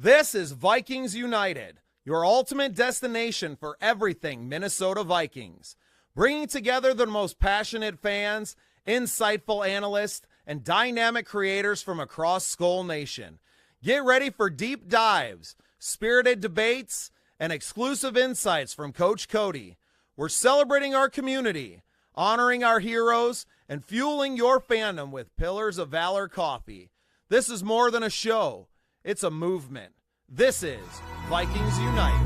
This is Vikings United, your ultimate destination for everything Minnesota Vikings. Bringing together the most passionate fans, insightful analysts, and dynamic creators from across Skol Nation. Get ready for deep dives, spirited debates, and exclusive insights from Coach Cody. We're celebrating our community, honoring our heroes, and fueling your fandom with Pillars of Valor coffee. This is more than a show. It's a movement. This is Vikings United.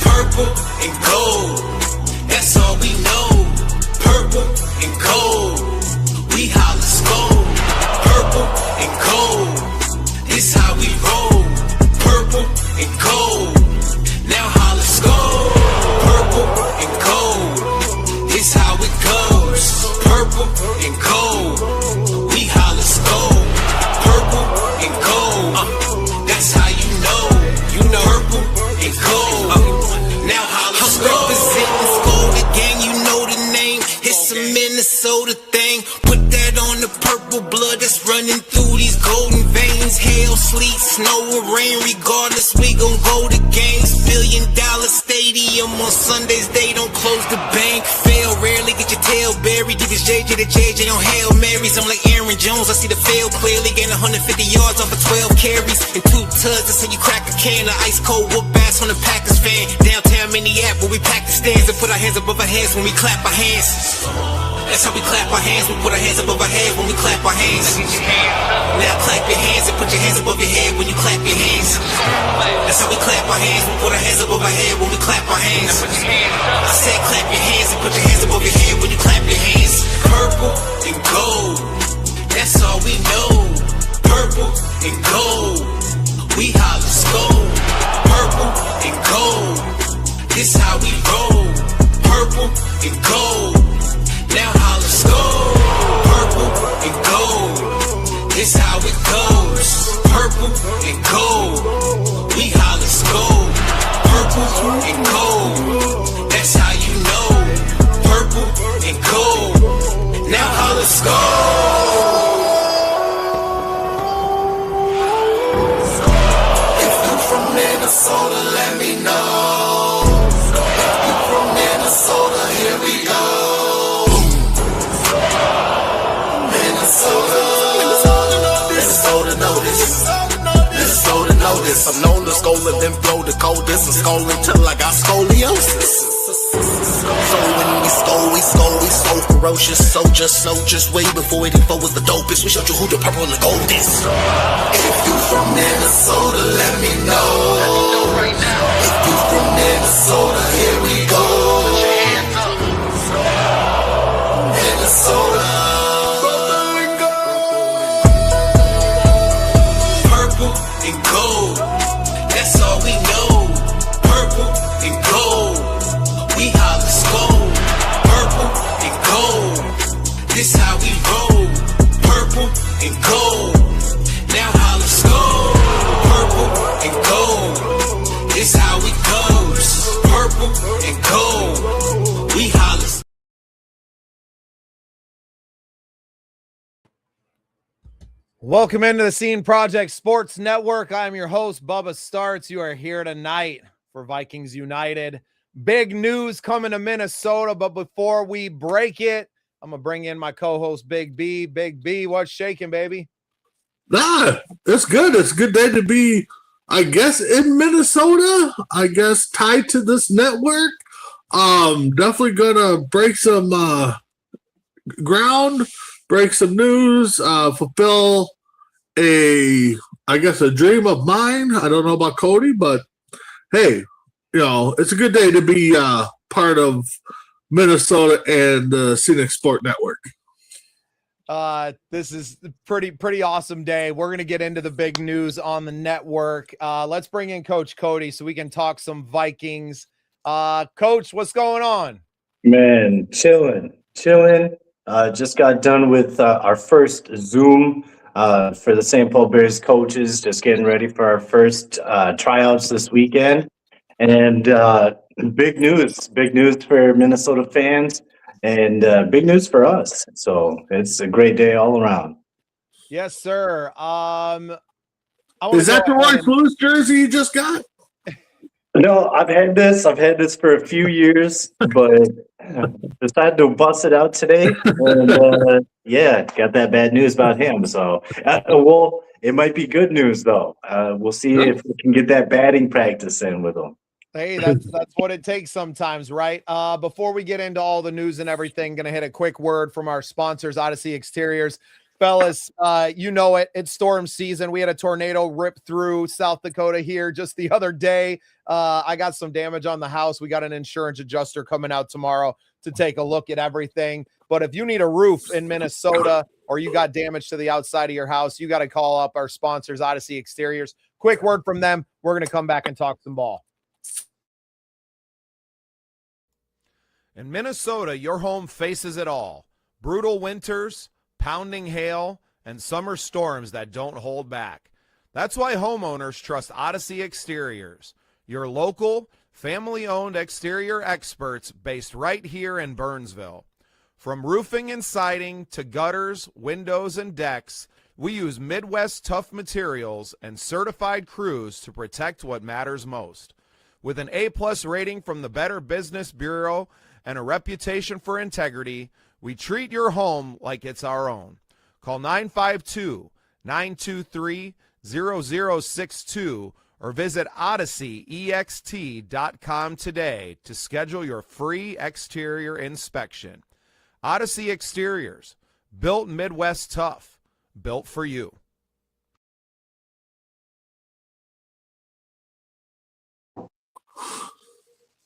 Purple and gold, that's all we know. Purple and gold, we holla Skol. Purple and gold, this how we roll. Purple and gold, now holla Skol. Purple and gold, this how it goes. Purple and gold, we holla Skol. Purple and gold, that's how you know. Purple and gold, now holla Skol. I'm representing Skol, the gang, you know the name. It's a Minnesota thing. Put that on the purple blood that's running through these golden veins. Hail, sleet, snow, or rain, regardless, we gon' go to games. $1 billion stadium on Sundays, they don't close the bank. Fail rarely, get your tail buried. Give his JJ to JJ on Hail Marys. I'm like Aaron Jones, I see the field clearly. Gain 150 yards off of 12 carries. And 2 tugs, that's how you crack a can of ice cold whoop ass on the Packers fan. Downtown Minneapolis, we pack the stands and put our hands above our heads when we clap our hands. That's how we clap our hands, we put our hands above our head when we clap our hands. Now clap your hands and put your hands above your head when you clap your hands. That's how we clap our hands, we put our hands above our head when we clap our hands. I said clap your hands and put your hands above your head when you clap your hands. Purple and gold, that's all we know. Purple and gold, we holla Skol. Purple and gold, this how we roll. Purple and gold, now holla Skol. Purple and gold, this how it goes. Purple and gold, we holla Skol. Purple and gold, that's how you know. Purple and gold, now holla Skol. If you from Minnesota, let me know. If you from Minnesota, here we go. Minnesota notice. I'm known to Skol and then blow the coldest and Skol until I got scoliosis. So when we Skol, we so ferocious. So just way before 84 was the dopest. We showed you who the purple and the gold is. If you from Minnesota, let me know. Right now. If you from Minnesota, here we go. Minnesota. And gold, that's all we know. Purple and gold, we holla Skol. Purple and gold, this how we roll. Purple and gold, now holla Skol. Purple and gold, this how it goes. Purple and gold, we holla Skol. Welcome into the Scene Project Sports Network. I'm your host, Bubba Startz. You are here tonight for Vikings United. Big news coming to Minnesota, but before we break it, I'm going to bring in my co-host, Big B. Big B, what's shaking, baby? It's good. It's a good day to be, I guess, in Minnesota. I guess tied to this network. Definitely going to break some ground, break some news, fulfill a dream of mine. I don't know about Cody, but hey, it's a good day to be part of Minnesota and the Scenic Sport Network. This is a pretty awesome day. We're going to get into the big news on the network. Let's bring in Coach Cody so we can talk some Vikings. Coach, what's going on? Man, chilling. Just got done with our first Zoom for the St. Paul Bears coaches, just getting ready for our first tryouts this weekend. And big news for Minnesota fans, and big news for us. So it's a great day all around. Yes, sir. Is that the Royce Lewis jersey you just got? No, I've had this for a few years, but decided to bust it out today. And yeah, got that bad news about him. So, well, it might be good news though. We'll see if we can get that batting practice in with him. Hey, that's what it takes sometimes, right? Before we get into all the news and everything, gonna hit a quick word from our sponsors, Odyssey Exteriors. Fellas, you know it. It's storm season. We had a tornado rip through South Dakota here just the other day. I got some damage on the house. We got an insurance adjuster coming out tomorrow to take a look at everything. But if you need a roof in Minnesota or you got damage to the outside of your house, you got to call up our sponsors, Odyssey Exteriors. Quick word from them. We're going to come back and talk some ball. In Minnesota, your home faces it all. Brutal winters, pounding hail, and summer storms that don't hold back. That's why homeowners trust Odyssey Exteriors, your local, family-owned exterior experts based right here in Burnsville. From roofing and siding to gutters, windows, and decks, we use Midwest tough materials and certified crews to protect what matters most. With an A-plus rating from the Better Business Bureau and a reputation for integrity, we treat your home like it's our own. Call 952-923-0062 or visit OdysseyEXT.com today to schedule your free exterior inspection. Odyssey Exteriors, built Midwest tough, built for you.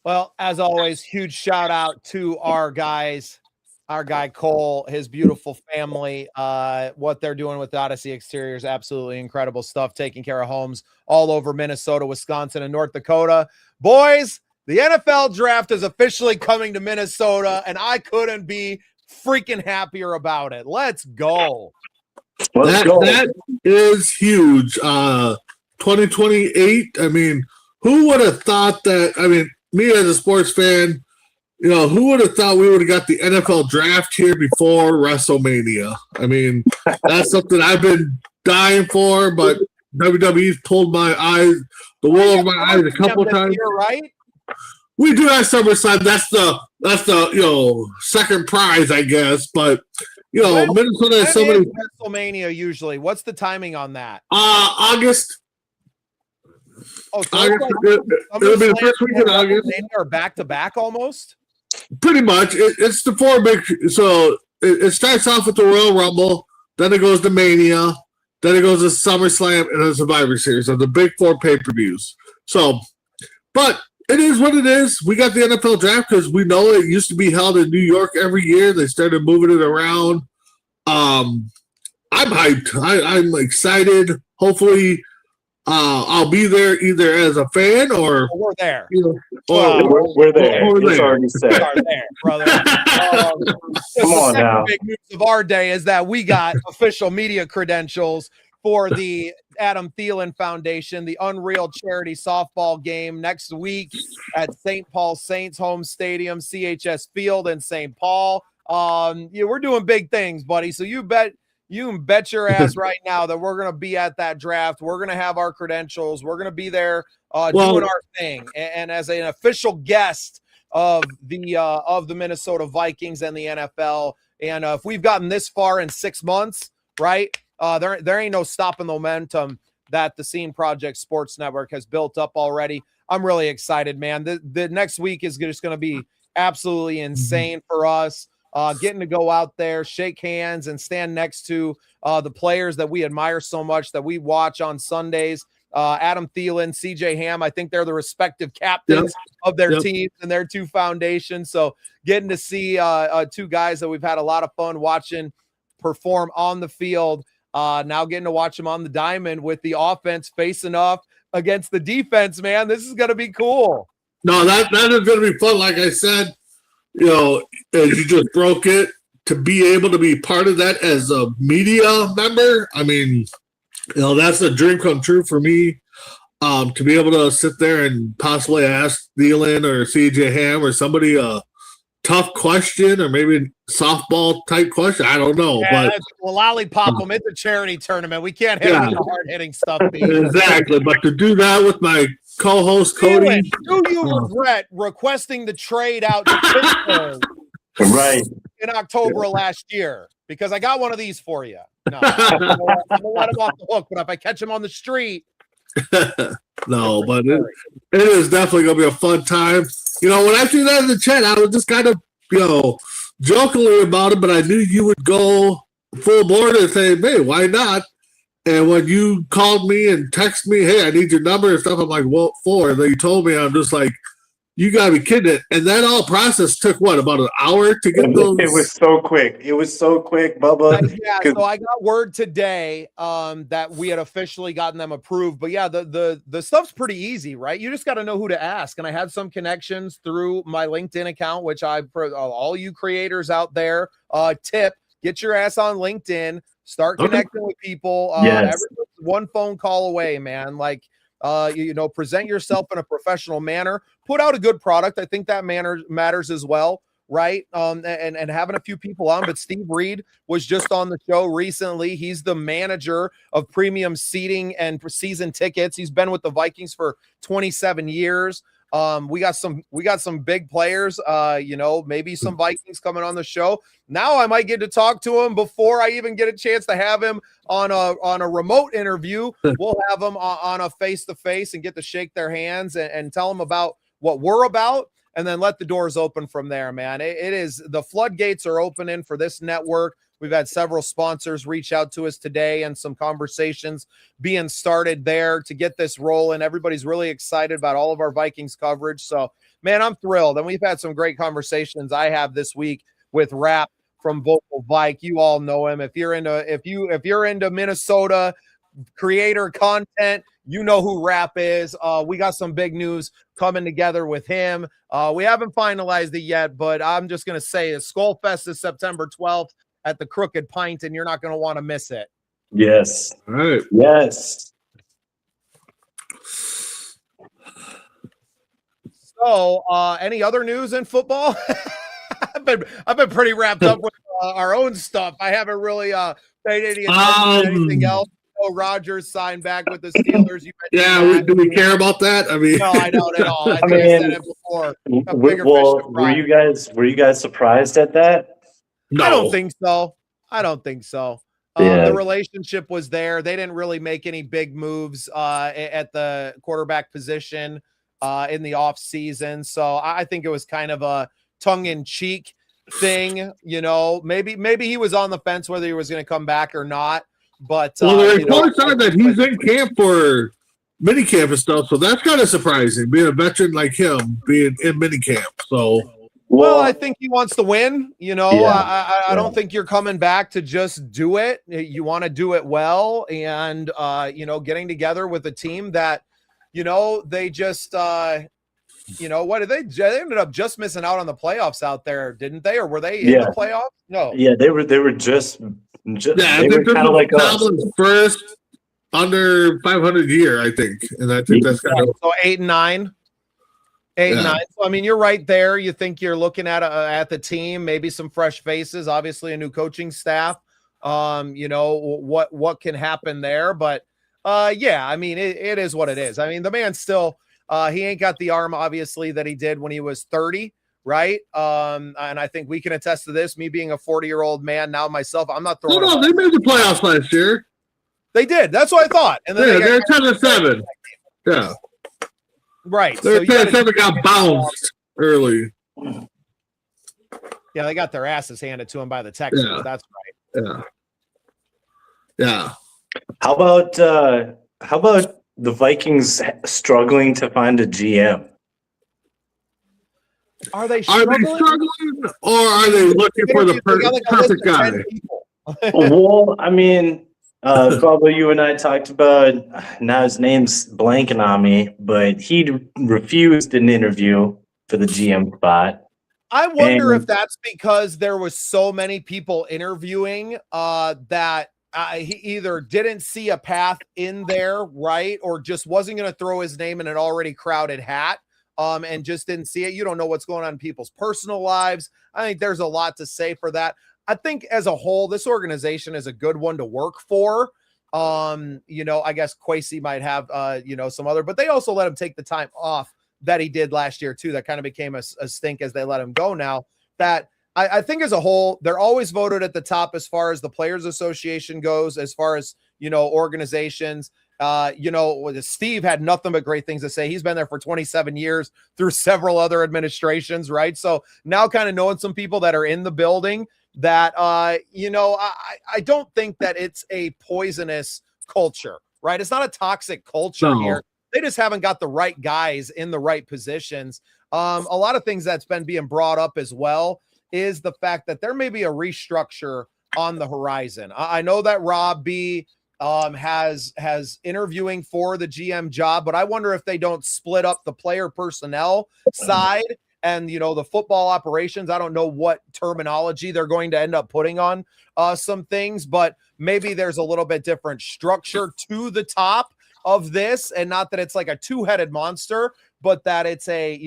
Well, as always, huge shout out to our guy Cole, his beautiful family. What they're doing with Odyssey Exteriors, absolutely incredible stuff, taking care of homes all over Minnesota, Wisconsin, and North Dakota. Boys, the NFL draft is officially coming to Minnesota, and I couldn't be freaking happier about it. Let's go. That is huge. 2028, I mean, who would have thought that? I mean, me as a sports fan, you know, who would have thought we would have got the NFL draft here before WrestleMania? I mean, that's something I've been dying for, but WWE's pulled my eyes, the wool over my eyes a couple times. Year, right? We do have SummerSlam. That's the second prize, I guess. But Minnesota has so many. WrestleMania usually. What's the timing on that? August. Oh, so it'll be the first week in August. Or back to back almost. Pretty much. It's the four big. So it starts off with the Royal Rumble, then it goes to Mania, then it goes to SummerSlam, and then Survivor Series. So the big four pay-per-views. So, but it is what it is. We got the NFL draft because we know it used to be held in New York every year. They started moving it around. I'm hyped. I'm excited. Hopefully, I'll be there either as a fan or we're there. We're there. It's already set. We are there, brother. Come on now. Big news of our day is that we got official media credentials for the Adam Thielen Foundation, the Unreal Charity Softball game next week at St. Paul Saints home stadium, CHS Field in St. Paul. We're doing big things, buddy. So you can bet your ass right now that we're going to be at that draft. We're going to have our credentials. We're going to be there doing our thing. And as an official guest of the Minnesota Vikings and the NFL, and if we've gotten this far in 6 months, right, there ain't no stopping the momentum that the Scene Project Sports Network has built up already. I'm really excited, man. The next week is just going to be absolutely insane for us. Getting to go out there, shake hands, and stand next to the players that we admire so much, that we watch on Sundays. Adam Thielen, CJ Ham, I think they're the respective captains of their teams and their two foundations. So getting to see two guys that we've had a lot of fun watching perform on the field, now getting to watch them on the diamond with the offense facing off against the defense, man. This is going to be cool. No, that is going to be fun. Like I said, as you just broke it, to be able to be part of that as a media member, I mean, that's a dream come true for me. to be able to sit there and possibly ask Thielen or CJ Ham or somebody a tough question or maybe softball type question. I don't know, but lollipop them. It's a charity tournament. We can't hit them with the hard hitting stuff. Exactly, but to do that with my co-host Cody, do you regret requesting the trade out to Pittsburgh right in October of last year? Because I got one of these for you. No, I'm gonna let him off the hook, but if I catch him on the street, no, but it is definitely gonna be a fun time. When I threw that in the chat, I was just kind of jokingly about it, but I knew you would go full board and say, "Hey, why not?" And when you called me and texted me, "Hey, I need your number" and stuff, I'm like, "What for?" And then you told me, I'm just like, "You gotta be kidding it!" And that all process took what, about an hour to get those? It was so quick. It was so quick, Bubba. So I got word today that we had officially gotten them approved. But yeah, the stuff's pretty easy, right? You just got to know who to ask. And I had some connections through my LinkedIn account, which all you creators out there, get your ass on LinkedIn, start connecting with people. Yes. One phone call away, man. Like, present yourself in a professional manner, put out a good product. I think that matters as well, right? And having a few people on, but Steve Reed was just on the show recently. He's the manager of premium seating and season tickets. He's been with the Vikings for 27 years. We got some big players, maybe some Vikings coming on the show. Now I might get to talk to him before I even get a chance to have him on a remote interview. We'll have him on a face-to-face and get to shake their hands and tell them about what we're about, and then let the doors open from there, man. It is, the floodgates are opening for this network. We've had several sponsors reach out to us today and some conversations being started there to get this rolling. Everybody's really excited about all of our Vikings coverage. So, man, I'm thrilled. And we've had some great conversations I have this week with Rap from Vocal Vike. You all know him. If you're into Minnesota creator content, you know who Rap is. We got some big news coming together with him. We haven't finalized it yet, but I'm just going to say Skol Fest is September 12th. At the Crooked Pint, and you're not going to want to miss it. Yes. All right. Yes. So, any other news in football? I've been pretty wrapped up with our own stuff. I haven't really paid any attention to anything else. Rodgers signed back with the Steelers. Do we care about that? I mean, no, I don't at all. I said it before. Were you guys surprised at that? No. I don't think so. The relationship was there. They didn't really make any big moves at the quarterback position in the off season. So I think it was kind of a tongue-in-cheek thing. Maybe he was on the fence whether he was going to come back or not. But the reports are that he's in camp for minicamp and stuff. So that's kind of surprising, being a veteran like him being in minicamp. So. Well, I think he wants to win. I don't think you're coming back to just do it. You want to do it well, and getting together with a team that, they just, what did they? They ended up just missing out on the playoffs out there, didn't they? Or were they in the playoffs? No. Yeah, they were just. I think kind of like first under 500 year, I think, and I think that's kind of so 8-9. 8-9. So, I mean, you're right there. You think you're looking at the team, maybe some fresh faces, obviously a new coaching staff. What can happen there? But I mean, it is what it is. I mean, the man still, he ain't got the arm, obviously, that he did when he was 30, right? And I think we can attest to this. Me being a 40-year-old man now myself, I'm not throwing. No, they made the playoffs last year. They did. That's what I thought. And then they're 10-7. Yeah. Right. Their 10-7 got bounced early. Yeah, they got their asses handed to them by the Texans. Yeah. That's right. Yeah. Yeah. How about the Vikings struggling to find a GM? Are they struggling or are they looking for the perfect guy? Well, I mean, Bubba, you and I talked about, now his name's blanking on me, but he refused an interview for the GM spot. I wonder if that's because there was so many people interviewing that he either didn't see a path in there, right, or just wasn't going to throw his name in an already crowded hat, and just didn't see it. You don't know what's going on in people's personal lives. I think there's a lot to say for that. I think as a whole, this organization is a good one to work for. I guess Kwesi might have, some other, but they also let him take the time off that he did last year too. That kind of became a stink as they let him go now. That I think as a whole, they're always voted at the top as far as the Players Association goes, as far as, organizations. Steve had nothing but great things to say. He's been there for 27 years through several other administrations, right? So now kind of knowing some people that are in the building that, I don't think that it's a poisonous culture, right? It's not a toxic culture here. They just haven't got the right guys in the right positions. A lot of things that's been being brought up as well is the fact that there may be a restructure on the horizon. I know that Rob B has interviewing for the GM job, but I wonder if they don't split up the player personnel side and, the football operations. I don't know what terminology they're going to end up putting on some things, but maybe there's a little bit different structure to the top of this, and not that it's like a two-headed monster, but that it's a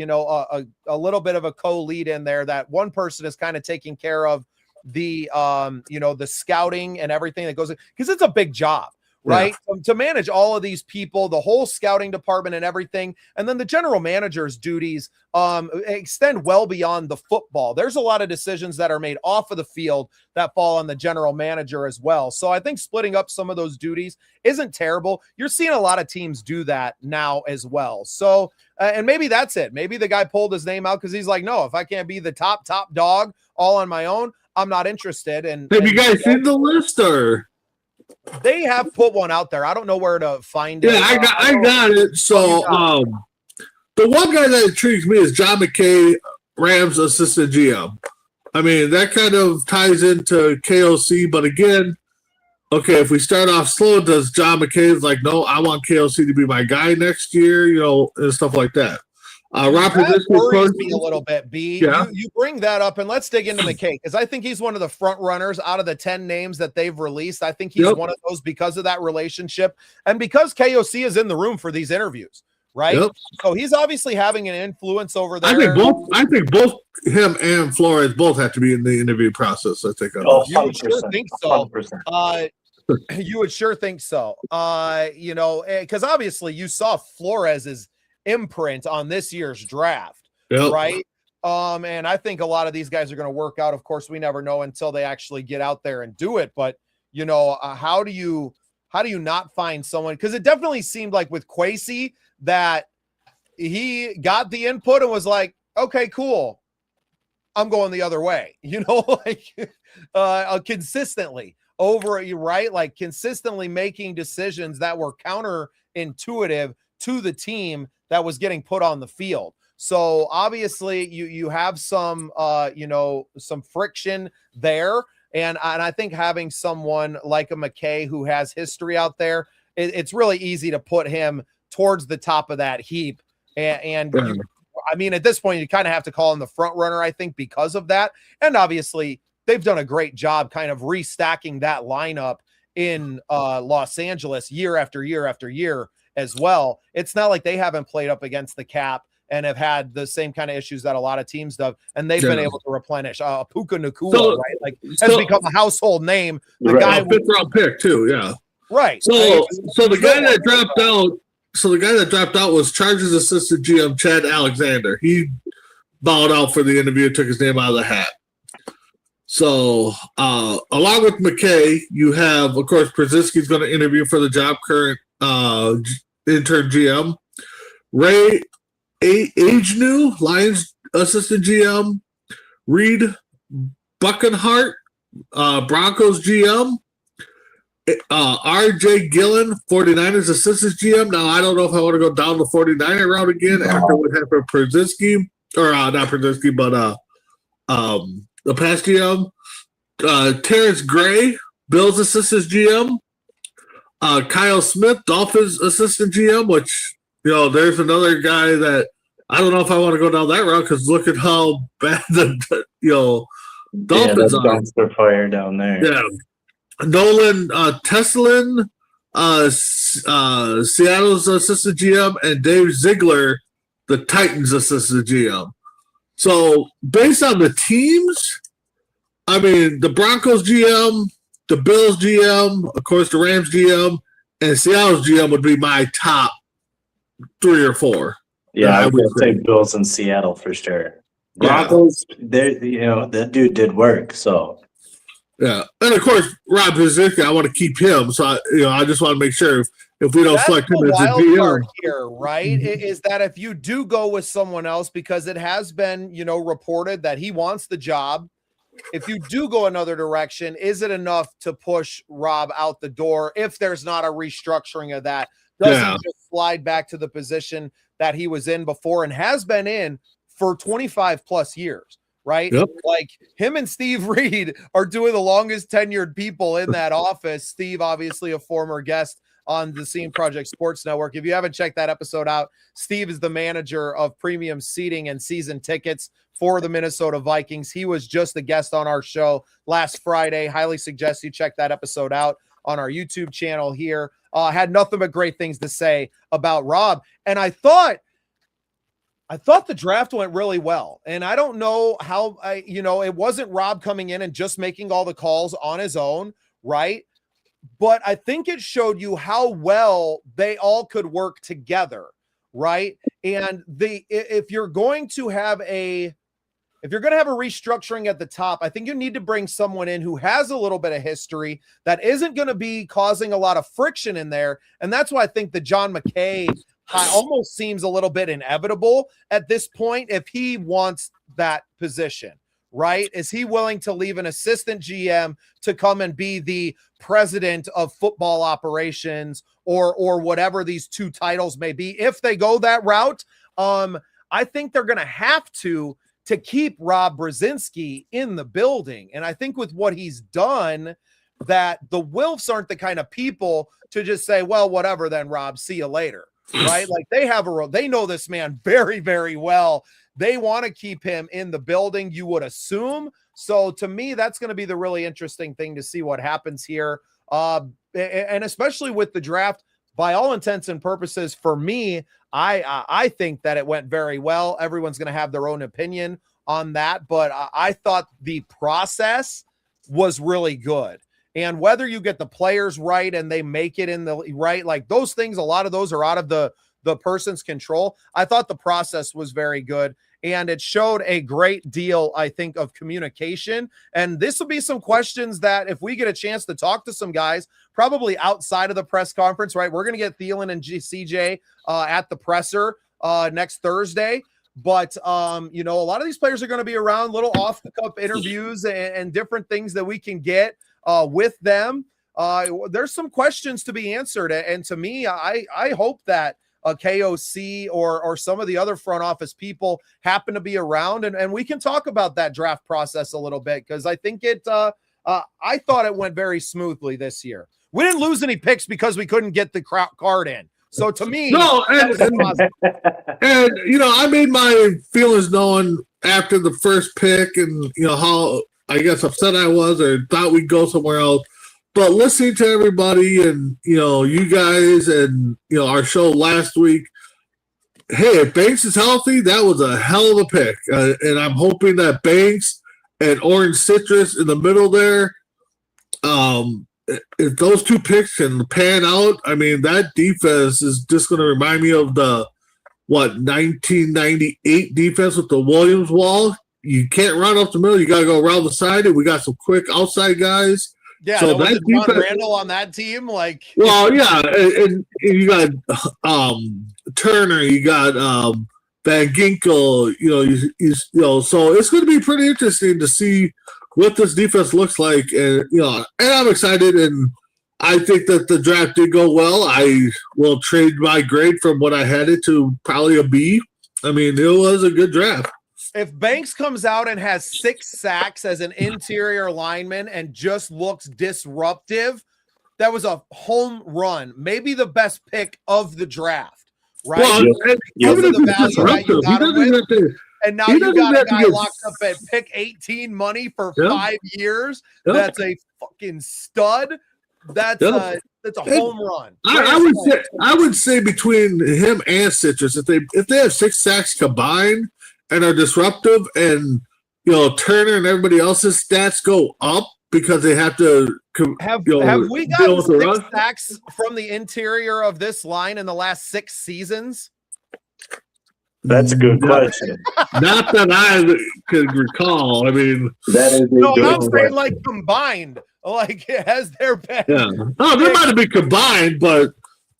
little bit of a co-lead in there, that one person is kind of taking care of the the scouting and everything that goes in, because it's a big job, right? Yeah. To manage all of these people, the whole scouting department and everything, and then the general manager's duties extend well beyond the football. There's a lot of decisions that are made off of the field that fall on the general manager as well. So I think splitting up some of those duties isn't terrible. You're seeing a lot of teams do that now as well. So, and maybe that's it. Maybe the guy pulled his name out because he's like, no, if I can't be the top dog all on my own, I'm not interested. And have you guys seen the list, or? They have put one out there. I don't know where to find it. Yeah, I got it. So the one guy that intrigues me is John McKay, Rams assistant GM. I mean, that kind of ties into KOC, but again, okay, if we start off slow, does John McKay is like, no, I want KOC to be my guy next year, and stuff like that. That worries me a little bit, B. Yeah. You bring that up, and let's dig into McKay, because I think he's one of the front runners out of the 10 names that they've released. I think he's one of those because of that relationship and because KOC is in the room for these interviews, right? Yep. So he's obviously having an influence over there. I think both him and Flores both have to be in the interview process. I think. You would sure think so. You would sure think so. Because obviously you saw Flores's imprint on this year's draft, right? And I think a lot of these guys are going to work out. Of course, we never know until they actually get out there and do it. But how do you not find someone? Because it definitely seemed like with Kwesi that he got the input and was like, okay, cool, I'm going the other way. Consistently over, right? Like consistently making decisions that were counterintuitive to the team that was getting put on the field. So obviously you have some friction there. And I think having someone like a McKay who has history out there, it's really easy to put him towards the top of that heap. At this point, you kind of have to call him the front runner, I think, because of that. And obviously they've done a great job kind of restacking that lineup in Los Angeles year after year after year as well. It's not like they haven't played up against the cap and have had the same kind of issues that a lot of teams do, and they've been able to replenish. Puka Nacua, right? Like has become a household name. The guy fifth round pick too, yeah. Right. So the guy that dropped out. So the guy that dropped out was Chargers assistant GM Chad Alexander. He bowed out for the interview, took his name out of the hat. So along with McKay, you have, of course, Brzezinski's going to interview for the job, current intern GM. Ray Agnew, Lions assistant GM. Reed Buckenhart, Broncos GM. RJ Gillen, 49ers assistant GM. Now, I don't know if I want to go down the 49er route again after what happened for Brzezinski, or not Brzezinski, but the past GM. Terrence Gray, Bills assistant GM. Kyle Smith, Dolphins assistant GM, which, there's another guy that I don't know if I want to go down that route because look at how bad the Dolphins are. Dumpster fire down there. Yeah. Nolan Teslin, Seattle's assistant GM, and Dave Ziegler, the Titans assistant GM. So based on the teams, I mean, the Broncos GM, the Bills GM, of course, the Rams GM, and Seattle's GM would be my top 3 or 4. Yeah, I would say Bills and Seattle for sure. Broncos, that dude did work. So, yeah, and of course, Rob Brzezinski, I want to keep him. So, I just want to make sure if we don't select him as a GM here, right? Is that if you do go with someone else, because it has been, reported that he wants the job. If you do go another direction, is it enough to push Rob out the door if there's not a restructuring of that? Does he just slide back to the position that he was in before and has been in for 25 plus years, right? Yep. Like him and Steve Reed are doing the longest tenured people in that office. Steve, obviously a former guest on the Scene Project Sports Network. If you haven't checked that episode out, Steve is the manager of premium seating and season tickets for the Minnesota Vikings. He was just a guest on our show last Friday. Highly suggest you check that episode out on our YouTube channel here. Had nothing but great things to say about Rob. And I thought the draft went really well. And I don't know how, it wasn't Rob coming in and just making all the calls on his own, right? But I think it showed you how well they all could work together, right? And if you're going to have a restructuring at the top, I think you need to bring someone in who has a little bit of history that isn't going to be causing a lot of friction in there. And that's why I think the John McKay almost seems a little bit inevitable at this point if he wants that position, right? Is he willing to leave an assistant GM to come and be the president of football operations or whatever these two titles may be? If they go that route, I think they're going to have to keep Rob Brzezinski in the building. And I think with what he's done, that the Wilfs aren't the kind of people to just say, well, whatever then, Rob, see you later, right? Like they know this man very, very well. They want to keep him in the building, you would assume. So to me, that's going to be the really interesting thing to see what happens here. And especially with the draft, by all intents and purposes, for me, I think that it went very well. Everyone's going to have their own opinion on that, but I thought the process was really good. And whether you get the players right and they make it in the right, like those things, a lot of those are out of the person's control. I thought the process was very good. And it showed a great deal, I think, of communication. And this will be some questions that if we get a chance to talk to some guys, probably outside of the press conference, right? We're going to get Thielen and CJ at the presser next Thursday. But, a lot of these players are going to be around, little off-the-cuff interviews and different things that we can get with them. There's some questions to be answered. And to me, I hope that KOC or some of the other front office people happen to be around and we can talk about that draft process a little bit, because I think I thought it went very smoothly this year. We didn't lose any picks because we couldn't get the card in. So to me, no, and I made my feelings known after the first pick, and how I guess upset I was or thought we'd go somewhere else. But listening to everybody and, you guys and, our show last week, hey, if Banks is healthy, that was a hell of a pick. And I'm hoping that Banks and Orange Citrus in the middle there, if those two picks can pan out, I mean, that defense is just going to remind me of the, 1998 defense with the Williams wall. You can't run up the middle. You got to go around the side. And we got some quick outside guys. Yeah, so that defense, John Randall on that team, yeah, and you got Turner, you got Van Ginkel, so it's going to be pretty interesting to see what this defense looks like, and and I'm excited, and I think that the draft did go well. I will trade my grade from what I had it to probably a B. I mean, it was a good draft. If Banks comes out and has 6 sacks as an interior lineman and just looks disruptive, that was a home run. Maybe the best pick of the draft, right? Well, even if it's disruptive, And now he you doesn't got a have to guy get- locked up at pick 18 money for Yeah. 5 years. Yeah. That's a fucking stud. That's Yeah. a home run. I would say between him and Citrus, if they have 6 sacks combined and are disruptive, and Turner and everybody else's stats go up because they have to Have we deal with the gotten 6 rush. sacks from the interior of this line in the last 6 seasons? That's a good question. Not that I can recall. I mean, That is a No, good I'm saying question. like combined. Like, has there been yeah. Oh, they might have been combined, but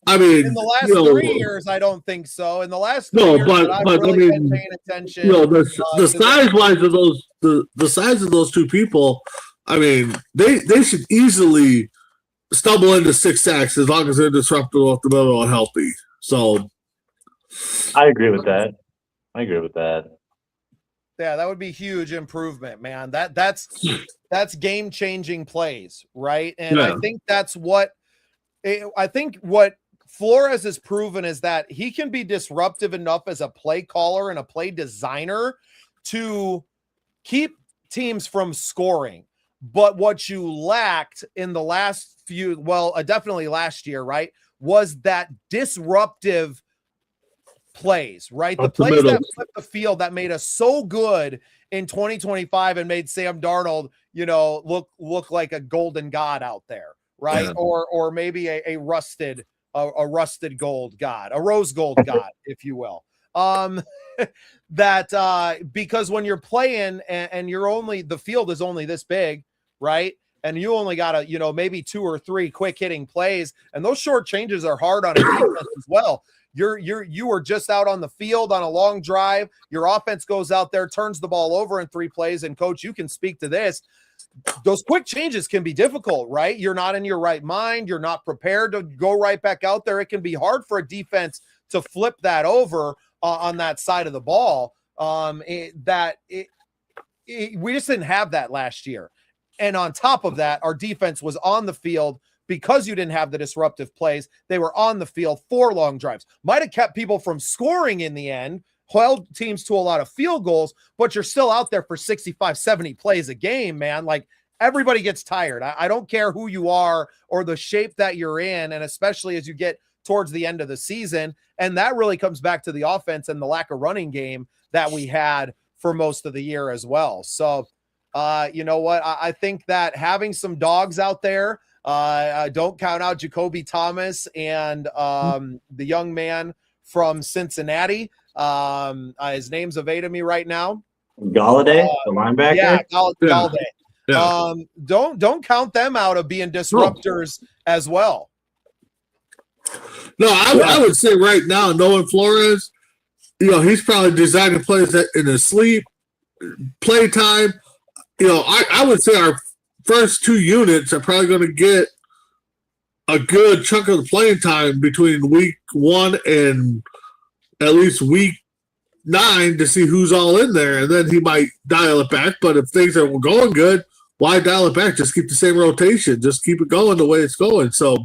I mean, in the last 3 years? I don't think so. In the last 3 No, years, but- I've but, I really mean, been paying attention. the size wise of those the size of those two people, I mean, they should easily stumble into 6 sacks as long as they're disruptive off the middle and healthy. So I agree with that. Yeah, that would be huge improvement, man. That's game-changing plays, right? And Yeah. I think what Flores has proven is that he can be disruptive enough as a play caller and a play designer to keep teams from scoring. But what you lacked in the last few, definitely last year, right, was that disruptive plays, right? The Up the plays middle. that flipped the field that made us so good in 2025 and made Sam Darnold, look like a golden god out there, right? Yeah. Or maybe a rusted gold god, a rose gold god, if you will. Because when you're playing and the field is only this big, right? And you only got maybe 2 or 3 quick hitting plays, and those short changes are hard on a defense as well. You are just out on the field on a long drive. Your offense goes out there, turns the ball over in 3 plays. And coach, you can speak to this. Those quick changes can be difficult, right? You're not in your right mind. You're not prepared to go right back out there. It can be hard for a defense to flip that over on that side of the ball. We just didn't have that last year. And on top of that, our defense was on the field because you didn't have the disruptive plays. They were on the field for long drives. Might have kept people from scoring in the end, held teams to a lot of field goals, but you're still out there for 65, 70 plays a game, man. Like, everybody gets tired. I don't care who you are or the shape that you're in, and especially as you get towards the end of the season. And that really comes back to the offense and the lack of running game that we had for most of the year as well. So, you know what? I think that having some dogs out there, don't count out Jacoby Thomas and the young man from Cincinnati. His name's evading me right now. Galladay, the linebacker. Yeah, Galladay. Yeah. Don't count them out of being disruptors as well. No, I would say right now, knowing Flores, he's probably designing plays in his sleep, playtime. I would say our first 2 units are probably going to get a good chunk of the playing time between week 1 and at least week 9 to see who's all in there, and then he might dial it back. But if things are going good, why dial it back? Just keep the same rotation. Just keep it going the way it's going. So,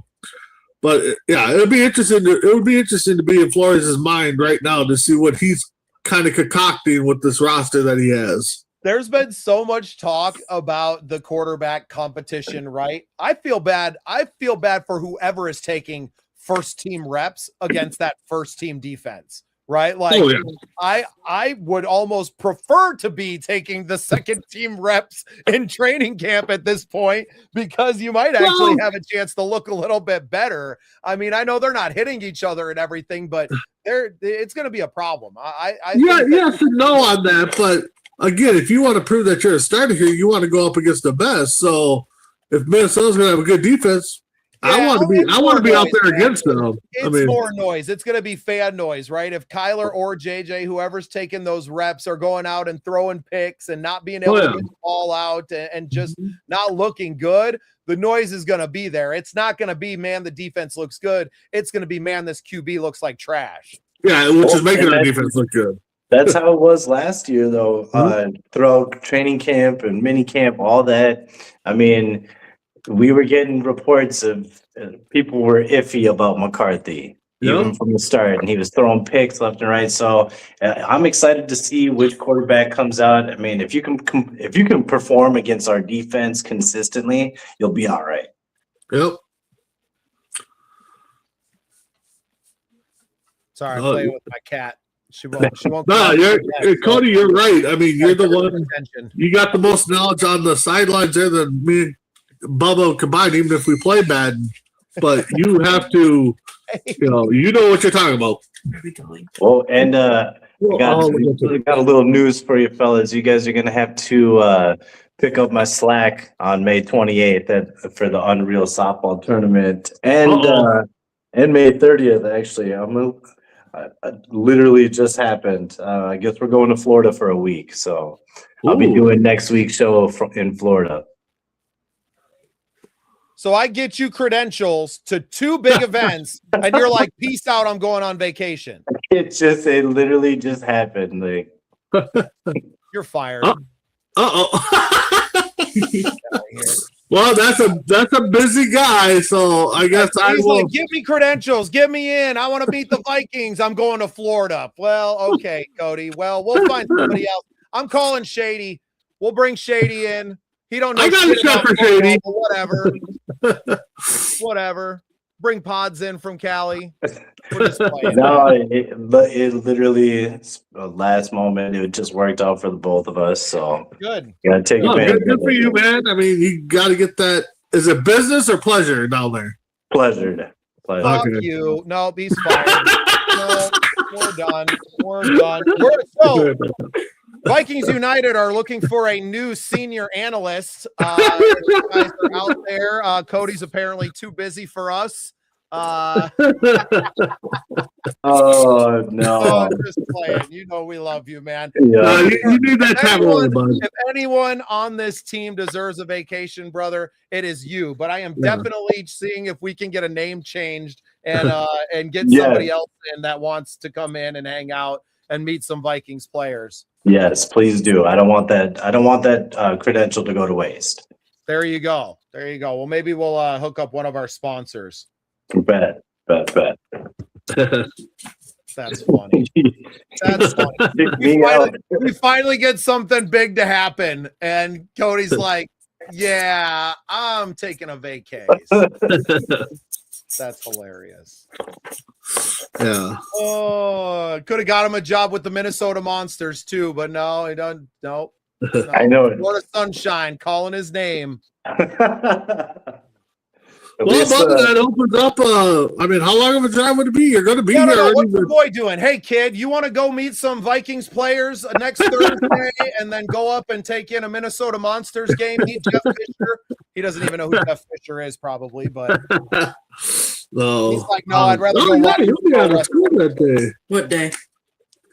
but yeah, it would be interesting to be in Flores' mind right now to see what he's kind of concocting with this roster that he has. There's been so much talk about the quarterback competition, right? I feel bad for whoever is taking first team reps against that first team defense, right? Like, Oh, yeah. I would almost prefer to be taking the second team reps in training camp at this point, because you might actually have a chance to look a little bit better. I mean, I know they're not hitting each other and everything, but it's going to be a problem. Yes and no on that, but again, if you want to prove that you're a starter here, you want to go up against the best. So if Minnesota's going to have a good defense, I want to be out there against them. It's more noise. It's going to be fan noise, right? If Kyler or JJ, whoever's taking those reps, are going out and throwing picks and not being able to get the ball out and just not looking good, the noise is going to be there. It's not going to be, man, the defense looks good. It's going to be, man, this QB looks like trash. Yeah, which is making our defense look good. That's how it was last year, though. Throughout training camp and mini camp, all that. I mean, we were getting reports of people were iffy about McCarthy. even from the start, and he was throwing picks left and right. So I'm excited to see which quarterback comes out. I mean, if you can perform against our defense consistently, you'll be all right. Yep. Sorry, I'm playing with my cat. She won't. No, Cody, you're right. I mean, you're the one. You got the most knowledge on the sidelines there than me and Bubba combined, even if we play bad. But you have to, you know what you're talking about. Well, and we got a little news for you fellas. You guys are going to have to pick up my slack on May 28th for the Unreal Softball Tournament. And May 30th, actually. Literally just happened. I guess we're going to Florida for a week. So I'll be doing next week's show in Florida. So I get you credentials to 2 big events, and you're like, "Peace out, I'm going on vacation." It literally just happened. Like, you're fired. Well, that's a busy guy, so I guess He's like, "Give me credentials, get me in. I want to beat the Vikings. I'm going to Florida." Well, okay, Cody. Well, we'll find somebody else. I'm calling Shady. We'll bring Shady in. He don't know. I got a shot for Shady. Whatever. Whatever. Bring Pods in from Cali. We're just playing. No, it literally last moment. It just worked out for the both of us. So good. You gotta take advantage. Good for you, man. I mean, you got to get that. Is it business or pleasure down there? Pleasure. Fuck you. No, he's fired. No, we're done. Vikings United are looking for a new senior analyst. You guys are out there. Cody's apparently too busy for us. Oh no! I'm just playing. You know we love you, man. Yeah, you need that tabloid, bud. If anyone on this team deserves a vacation, brother, it is you. But I am definitely seeing if we can get a name changed and get somebody else in that wants to come in and hang out and meet some Vikings players. Yes, please do. I don't want that credential to go to waste. There you go. Well, maybe we'll hook up one of our sponsors. Bet. That's funny. That's funny. We finally get something big to happen, and Cody's like, "Yeah, I'm taking a vacay." That's hilarious. Yeah. Oh, could have got him a job with the Minnesota Monsters too, but no, he doesn't. No. I know it. Florida Sunshine, calling his name. Well, that opens up. I mean, how long of a drive would it be? You're going to be here. No. What's the boy doing? Hey, kid, you want to go meet some Vikings players next Thursday and then go up and take in a Minnesota Monsters game? Meet Jeff Fisher. He doesn't even know who Jeff Fisher is, probably, but no. He's like, no, I'd rather go watch. You'll be out of school that day. What day?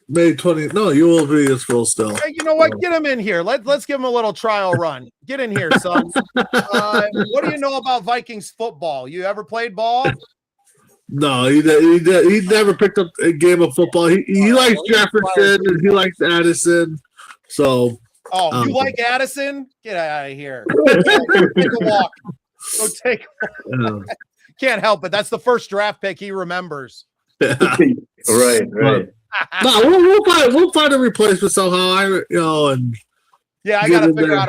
May 20th. No, you will be in school still. Hey, you know what? Get him in here. Let's give him a little trial run. Get in here, son. What do you know about Vikings football? You ever played ball? No, he never picked up a game of football. He likes Jefferson and he likes Addison. So. Oh, you like Addison? Get out of here. Take a walk. Go take a walk. Can't help it. That's the first draft pick he remembers. Right. No, we'll find a replacement somehow. And yeah, I gotta figure out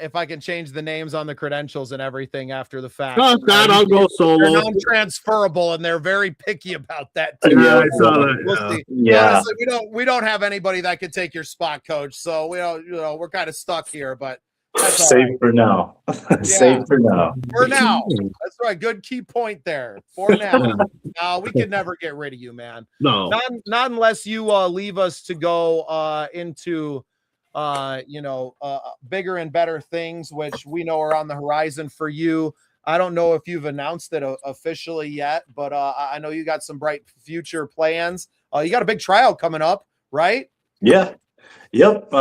if I can change the names on the credentials and everything after the fact. Oh God, I'll go solo. They're non-transferable, and they're very picky about that too. Yeah, I saw that. We'll see. Yeah, honestly, we don't have anybody that could take your spot, Coach. So we're kind of stuck here, but that's safe right. for now. Safe for now. For now, that's right. Good key point there. For now, no, we could never get rid of you, man. No, not unless you leave us to go into. Bigger and better things, which we know are on the horizon for you. I don't know if you've announced it officially yet, but I know you got some bright future plans. You got a big tryout coming up, right? Yeah. Yep.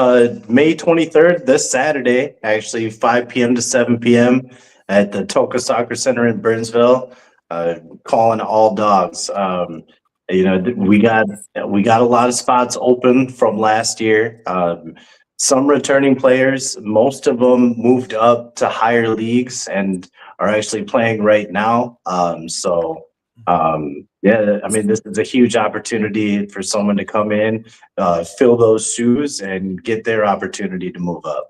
May 23rd, this Saturday, actually 5 p.m. to 7 p.m. at the Toka Soccer Center in Burnsville, calling all dogs. We got a lot of spots open from last year. Some returning players, most of them moved up to higher leagues and are actually playing right now. So Yeah, I mean, this is a huge opportunity for someone to come in, fill those shoes, and get their opportunity to move up.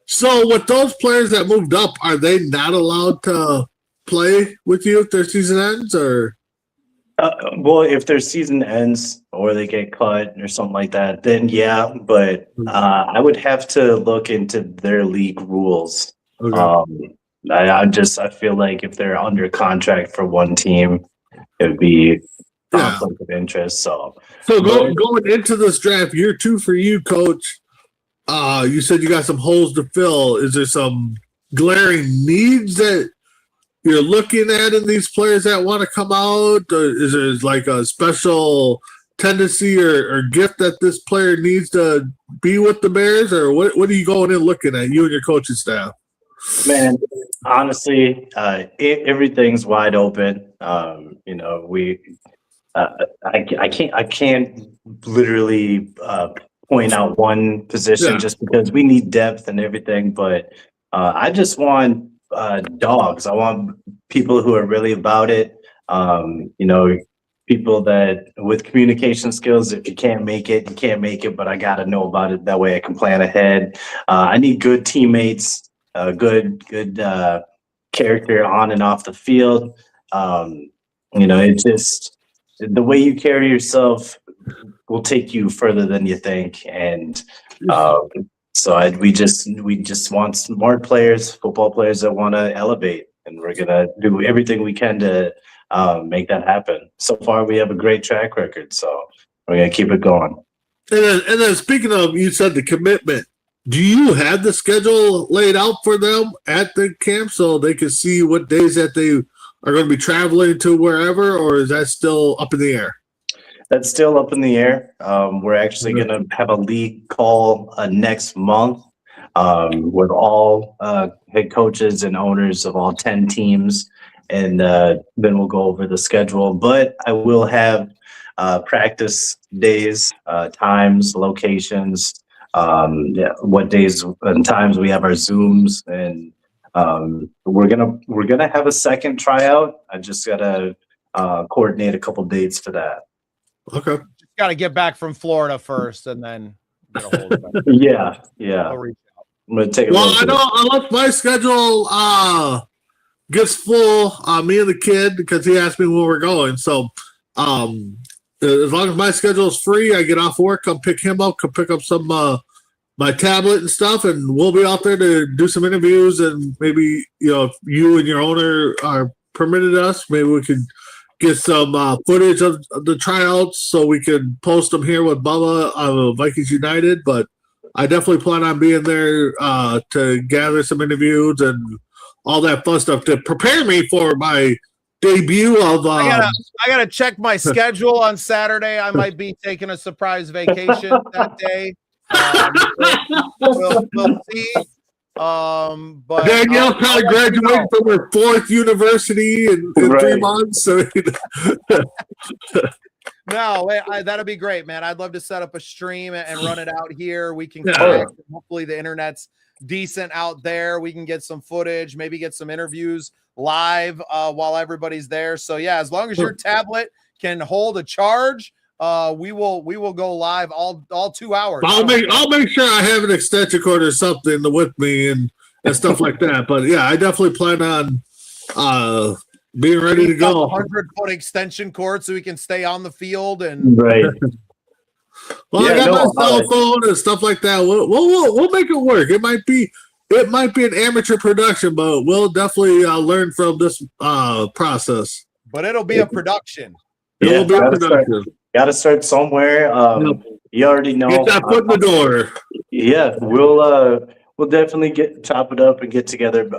So with those players that moved up, are they not allowed to play with you if their season ends, or? Well, if their season ends or they get cut or something like that, then yeah. But I would have to look into their league rules. Okay. I feel like if they're under contract for one team, it would be conflict of interest. So going into this draft, year 2 for you, Coach. You said you got some holes to fill. Is there some glaring needs that you're looking at in these players that want to come out? Or is there like a special tendency or gift that this player needs to be with the Bears? Or what are you going in looking at, you and your coaching staff? Man, honestly, everything's wide open. I can't literally point out one position just because we need depth and everything. But I just want dogs. I want people who are really about it. People that with communication skills. If you can't make it, you can't make it. But I got to know about it. That way I can plan ahead. I need good teammates. Good character on and off the field. It's just the way you carry yourself will take you further than you think. And we just want smart players, football players that want to elevate, and we're gonna do everything we can to make that happen. So far, we have a great track record, so we're gonna keep it going. And then speaking of, you said the commitment. Do you have the schedule laid out for them at the camp so they can see what days that they are going to be traveling to wherever, or is that still up in the air? That's still up in the air. We're actually going to have a league call next month with all head coaches and owners of all 10 teams, and then we'll go over the schedule. But I will have practice days, times, locations, what days and times we have our Zooms, and we're gonna have a second tryout. I just gotta coordinate a couple dates for that. Okay. Got to get back from Florida first, and then get a hold of it. Yeah. I'll reach out. I'm gonna take a Well, I know unless my schedule gets full, me and the kid, because he asked me when we're going. So as long as my schedule is free, I get off work, come pick him up, come pick up some my tablet and stuff, and we'll be out there to do some interviews. And maybe if you and your owner are permitted us, maybe we could get some footage of the tryouts so we can post them here with Bubba of Vikings United. But I definitely plan on being there to gather some interviews and all that fun stuff to prepare me for my debut of I gotta check my schedule on Saturday. I might be taking a surprise vacation that day. We'll see. But Danielle probably graduated from her 4th university in 3 months. So no, that'll be great, man. I'd love to set up a stream and run it out here. We can connect. Hopefully the internet's decent out there. We can get some footage, maybe get some interviews live while everybody's there. So yeah, as long as your tablet can hold a charge, we will go live all 2 hours. I'll make sure I have an extension cord or something with me and stuff like that. But yeah, I definitely plan on being ready to go. 100-foot extension cord so we can stay on the field and right. Well, I got my cell phone and stuff like that. We'll make it work. It might be an amateur production, but we'll definitely learn from this process. But it'll be a production. It'll be a production. Got to start somewhere. You already know. Get that foot in the door. Yeah, we'll definitely chop it up and get together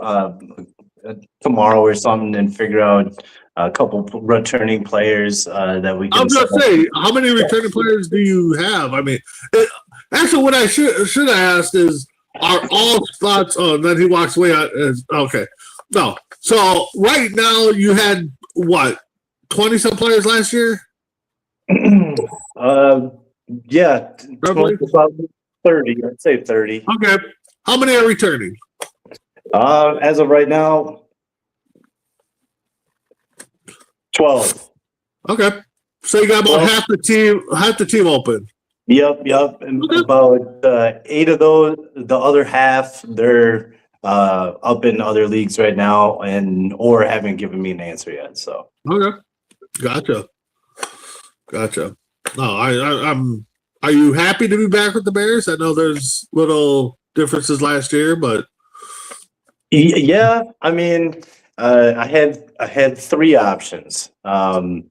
tomorrow or something and figure out a couple returning players that we can. I was going to say, how many returning players do you have? I mean, actually, what I should have asked is, are all spots? Oh, and then he walks away. Okay, no. So right now, you had what, 20-some players last year? Yeah, 20, 30. I'd say 30. Okay. How many are returning? As of right now, 12. Okay. So you got about half the team open. Yep. And about 8 of those, the other half, they're up in other leagues right now, or haven't given me an answer yet. So Okay. Gotcha. No, I'm. Are you happy to be back with the Bears? I know there's little differences last year, but yeah, I mean, I had 3 options. I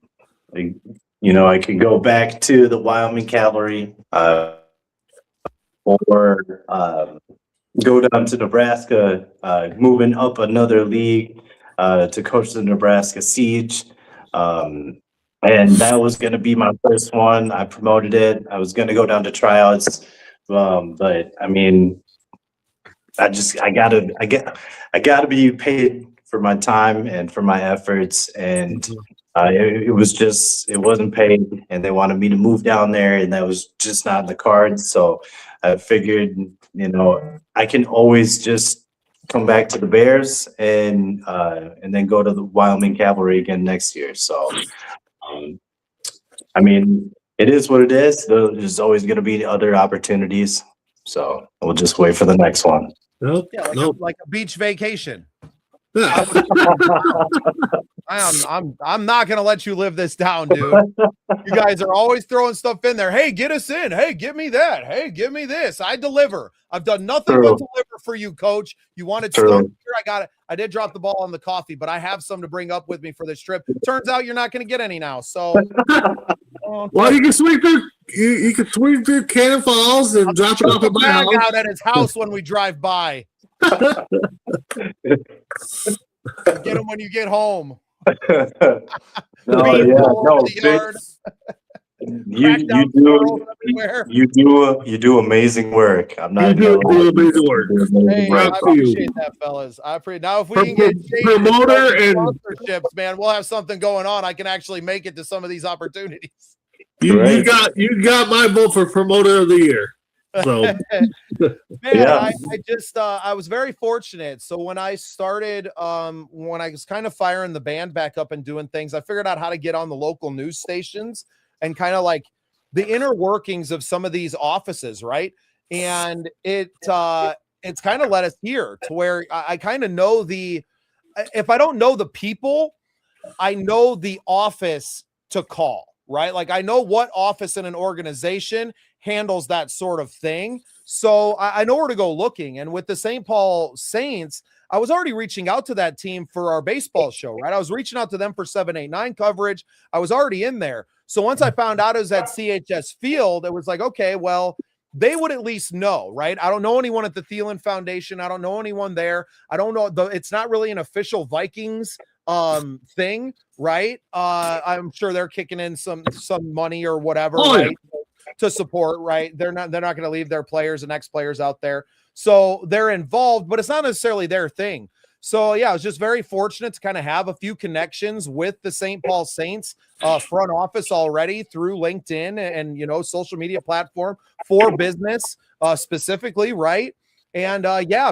could go back to the Wyoming Cavalry, or go down to Nebraska, moving up another league to coach the Nebraska Siege. And that was going to be my first one. I promoted it. I was going to go down to tryouts. But I mean, I gotta be paid for my time and for my efforts. And it wasn't paid, and they wanted me to move down there, and that was just not in the cards. So I figured, I can always just come back to the Bears and then go to the Wyoming Cavalry again next year. So, I mean, it is what it is. There's always going to be other opportunities. So we'll just wait for the next one. nope. Yeah, like a beach vacation. Yeah. I'm not gonna let you live this down, dude. You guys are always throwing stuff in there. Hey, get us in. Hey, give me that. Hey, give me this. I deliver. I've done nothing but deliver for you, Coach. You wanted stuff here. I got it. I did drop the ball on the coffee, but I have some to bring up with me for this trip. Turns out you're not gonna get any now. So Well, you can swing through. You can swing through Cannon Falls and drop it off at my house. Out at his house when we drive by. Get him when you get home. You do amazing work. I'm not. You do amazing work. Hey, I appreciate that, fellas. Now if we can get promoter and sponsorships, man, we'll have something going on. I can actually make it to some of these opportunities. You got my vote for promoter of the year. So man, I was very fortunate. So when I started, when I was kind of firing the band back up and doing things, I figured out how to get on the local news stations and kind of like the inner workings of some of these offices, right? And it's kind of led us here to where I kind of know if I don't know the people, I know the office to call, right? Like I know what office in an organization handles that sort of thing. So I know where to go looking. And with the St. Paul Saints, I was already reaching out to that team for our baseball show, right? I was reaching out to them for 789 coverage. I was already in there. So once I found out it was at CHS Field, it was like, okay, well, they would at least know, right? I don't know anyone at the Thielen Foundation. I don't know anyone there. I don't know. It's not really an official Vikings thing, right? I'm sure they're kicking in some money or whatever, right? To support, right? They're not going to leave their players and ex-players out there. So they're involved, but it's not necessarily their thing. So yeah, I was just very fortunate to kind of have a few connections with the St. Paul Saints front office already through LinkedIn and social media platform for business specifically, right? And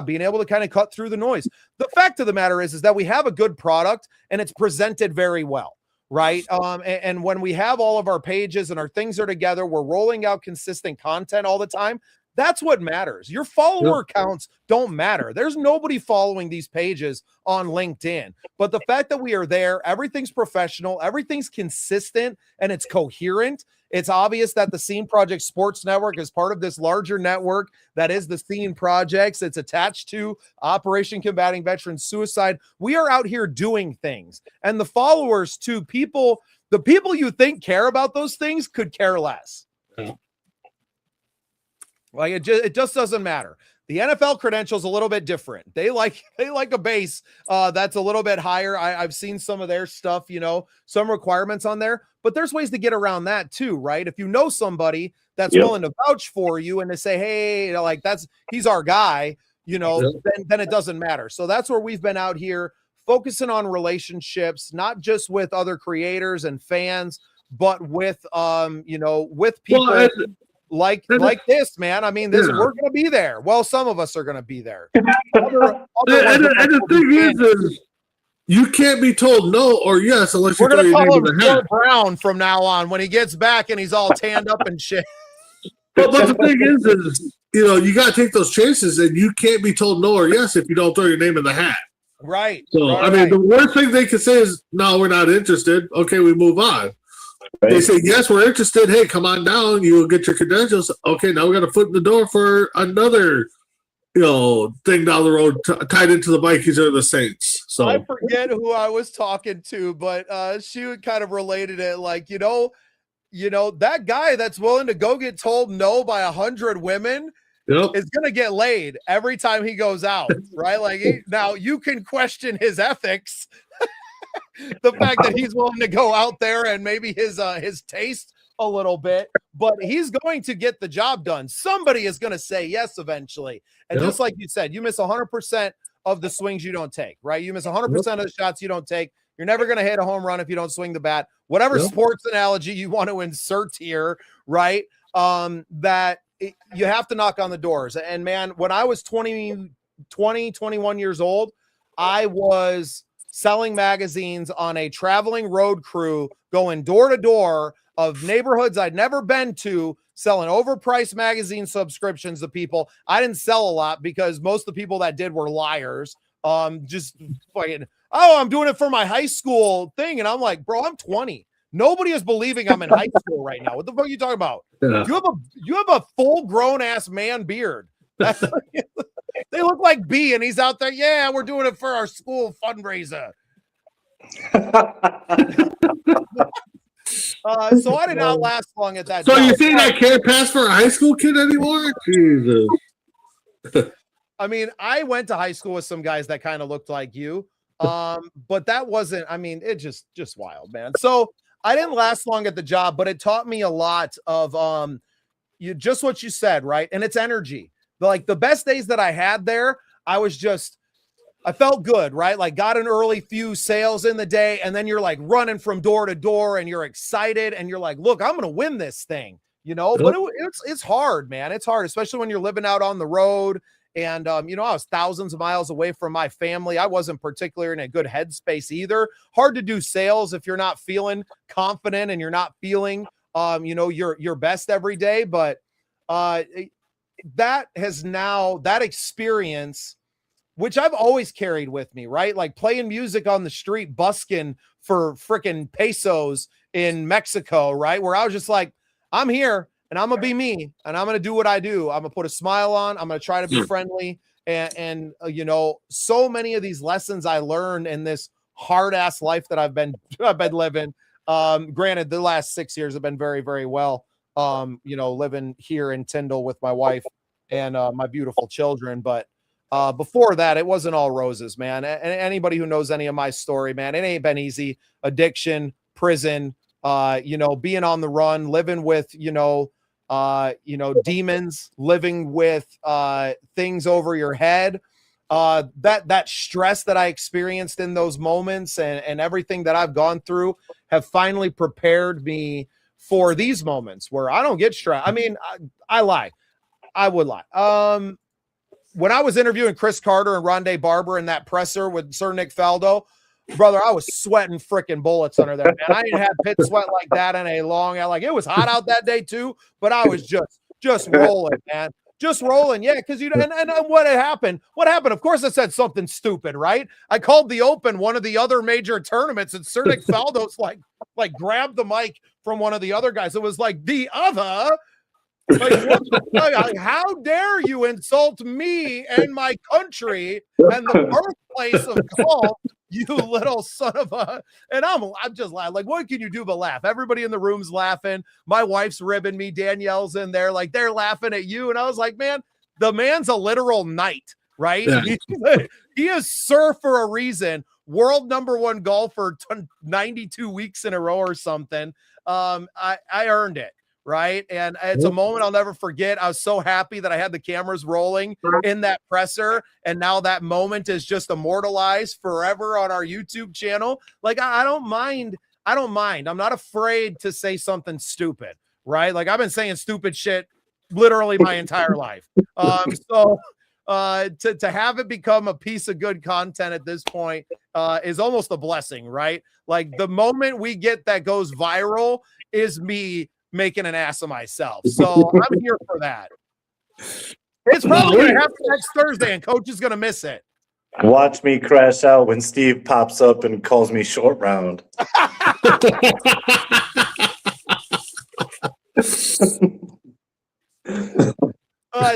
being able to kind of cut through the noise. The fact of the matter is that we have a good product and it's presented very well. Right. And when we have all of our pages and our things are together, we're rolling out consistent content all the time. That's what matters. Your follower counts don't matter. There's nobody following these pages on LinkedIn. But the fact that we are there, everything's professional, everything's consistent, and it's coherent. It's obvious that the Scene Project Sports Network is part of this larger network that is the Scene Projects. It's attached to Operation Combating Veteran Suicide. We are out here doing things. And the followers to the people you think care about those things could care less. Like it just doesn't matter. The NFL credential is a little bit different. They like a base that's a little bit higher. I've seen some of their stuff, some requirements on there, but there's ways to get around that too, right? If you know somebody that's willing to vouch for you and to say, hey, he's our guy, then it doesn't matter. So that's where we've been out here focusing on relationships, not just with other creators and fans, but with with people. Well, like this, man. I mean, we're going to be there. Well, some of us are going to be there. And the thing is you can't be told no or yes unless you We're throw gonna your call name him in the Phil hat. Brown from now on when he gets back and he's all tanned up and shit. But the thing is, you got to take those chances, and you can't be told no or yes if you don't throw your name in the hat. Right. So, right. the worst thing they can say is, no, we're not interested. Okay, we move on. Right. They say, yes, we're interested. Hey, come on down. You will get your credentials. Okay, now we got a foot in the door for another, thing down the road tied into the Vikings or the Saints. So I forget who I was talking to, but she kind of related it like, that guy that's willing to go get told no by 100 women is going to get laid every time he goes out, right? Like now you can question his ethics, the fact that he's willing to go out there and maybe his taste a little bit, but he's going to get the job done. Somebody is going to say yes eventually. And just like you said, you miss 100% of the swings you don't take, right? You miss 100% of the shots you don't take. You're never going to hit a home run if you don't swing the bat. Whatever sports analogy you want to insert here, right? You have to knock on the doors. And man, when I was 21 years old, I was selling magazines on a traveling road crew, going door to door of neighborhoods I'd never been to, selling overpriced magazine subscriptions to people. I didn't sell a lot because most of the people that did were liars. Just fucking, I'm doing it for my high school thing. And I'm like, bro, I'm 20. Nobody is believing I'm in high school right now. What the fuck are you talking about? Yeah. You have a full grown ass man beard. They look like B, and he's out there. Yeah, we're doing it for our school fundraiser. So I did not last long at that. So job. you think I can't pass for a high school kid anymore? Jesus. I mean, I went to high school with some guys that kind of looked like you. But that wasn't, it just wild, man. So I didn't last long at the job, but it taught me a lot of just what you said, right? And it's energy. Like the best days that I had there, I felt good, right? Like got an early few sales in the day, and then you're like running from door to door and you're excited and you're like, look, I'm going to win this thing, but it's hard, man. It's hard, especially when you're living out on the road. And, I was thousands of miles away from my family. I wasn't particularly in a good headspace either. Hard to do sales if you're not feeling confident and you're not feeling, your best every day. But that experience, which I've always carried with me, right? Like playing music on the street, busking for freaking pesos in Mexico, right? Where I was just like, I'm here. And I'm going to be me, and I'm going to do what I do. I'm going to put a smile on. I'm going to try to be friendly. And so many of these lessons I learned in this hard ass life that I've been living. Granted, the last 6 years have been very, very well, living here in Tyndall with my wife and my beautiful children. But before that, it wasn't all roses, man. And anybody who knows any of my story, man, it ain't been easy. Addiction, prison, being on the run, living with, demons, living with things over your head, that stress that I experienced in those moments and everything that I've gone through have finally prepared me for these moments where I don't get stressed. I lie. I would lie. When I was interviewing Chris Carter and Rondé Barber in that presser with Sir Nick Faldo, brother, I was sweating freaking bullets under there, man. I didn't have pit sweat like that in a long, it was hot out that day too, but I was just rolling, man. Just rolling. Yeah. Cause and what happened? Of course I said something stupid, right? I called the Open, one of the other major tournaments, and Sir Nick Faldo's like grabbed the mic from one of the other guys. It was like the other. Like, how dare you insult me and my country and the birthplace of golf, you little son of a. And I'm just laughing. Like, what can you do but laugh? Everybody in the room's laughing. My wife's ribbing me. Danielle's in there. Like, they're laughing at you. And I was like, man, the man's a literal knight, right? Yeah. He is Sir for a reason. World #1 golfer 92 weeks in a row or something. I earned it. Right. And it's a moment I'll never forget. I was so happy that I had the cameras rolling in that presser. And now that moment is just immortalized forever on our YouTube channel. Like, I don't mind. I'm not afraid to say something stupid. Right. Like, I've been saying stupid shit literally my entire life. So to have it become a piece of good content at this point is almost a blessing, right? Like the moment we get that goes viral is me making an ass of myself. So I'm here for that. It's probably going to happen next Thursday, and Coach is going to miss it. Watch me crash out when Steve pops up and calls me short round.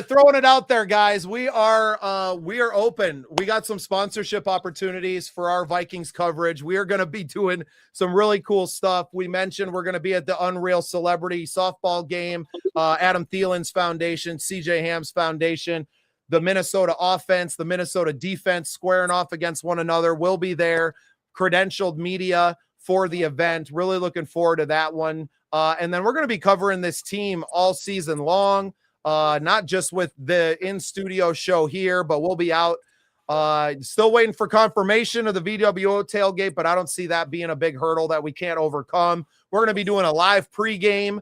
Throwing it out there, guys. We are open. We got some sponsorship opportunities for our Vikings coverage. We are going to be doing some really cool stuff. We mentioned we're going to be at the Unreal Celebrity softball game, Adam Thielen's foundation, CJ Ham's foundation, the Minnesota offense, the Minnesota defense squaring off against one another. We'll be there, credentialed media for the event. Really looking forward to that one. And then we're going to be covering this team all season long. Not just with the in-studio show here, but we'll be out. Still waiting for confirmation of the VWO tailgate, but I don't see that being a big hurdle that we can't overcome. We're going to be doing a live pregame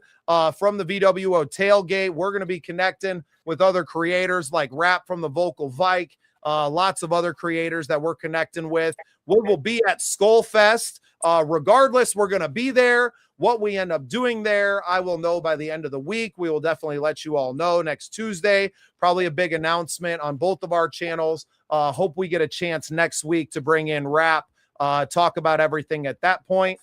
from the VWO tailgate. We're going to be connecting with other creators like Rap from the Vocal Vike, lots of other creators that we're connecting with. We will be at Skol Fest. Regardless, we're going to be there. What we end up doing there, I will know by the end of the week. We will definitely let you all know next Tuesday. Probably a big announcement on both of our channels. Hope we get a chance next week to bring in Rap, talk about everything at that point.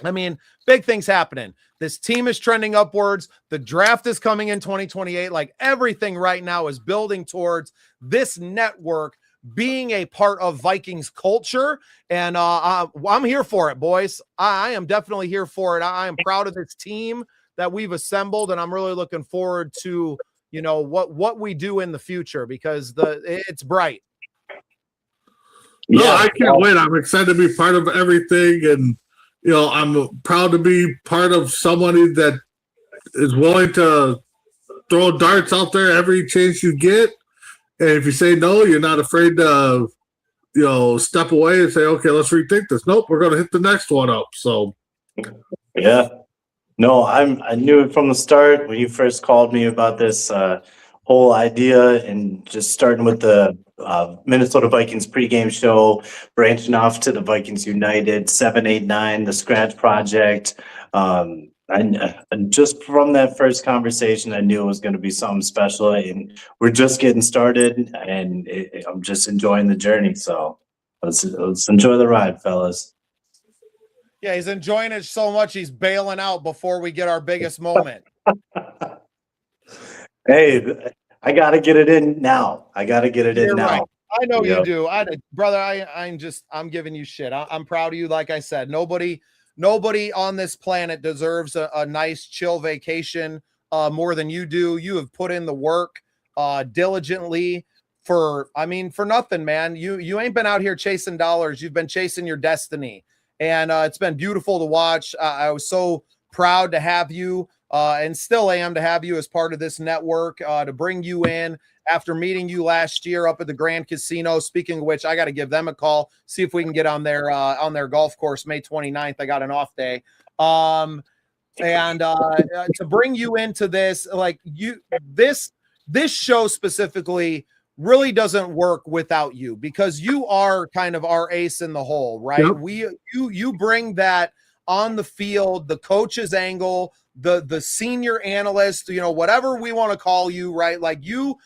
I mean, big things happening. This team is trending upwards. The draft is coming in 2028. Like everything right now is building towards this network being a part of Vikings culture. And I'm here for it, boys. I am definitely here for it. I am proud of this team that we've assembled, and I'm really looking forward to, you know, what we do in the future, because it's bright. No, I can't wait. I'm excited to be part of everything. And, you know, I'm proud to be part of somebody that is willing to throw darts out there every chance you get. And if you say no, you're not afraid to, you know, step away and say, okay, let's rethink this. Nope, we're going to hit the next one up. So, yeah. No, I knew it from the start when you first called me about this whole idea, and just starting with the Minnesota Vikings pregame show, branching off to the Vikings United, 789, the Scratch Project. And just from that first conversation, I knew it was going to be something special, and we're just getting started, and I'm just enjoying the journey. So let's enjoy the ride, fellas. Yeah, he's enjoying it so much he's bailing out before we get our biggest moment. Hey, I got to get it in now. You're right. I know you do. Brother, I'm giving you shit. I'm proud of you. Like I said, nobody on this planet deserves a nice chill vacation more than you do. You have put in the work diligently for nothing, man. You ain't been out here chasing dollars. You've been chasing your destiny. And it's been beautiful to watch. I was so proud to have you and still am to have you as part of this network, to bring you in after meeting you last year up at the Grand Casino. Speaking of which, I got to give them a call, see if we can get on their golf course May 29th. I got an off day. And to bring you into this, like this show specifically really doesn't work without you, because you are kind of our ace in the hole, right? Yep. You bring that on the field, the coach's angle, the senior analyst, you know, whatever we want to call you, right? Like you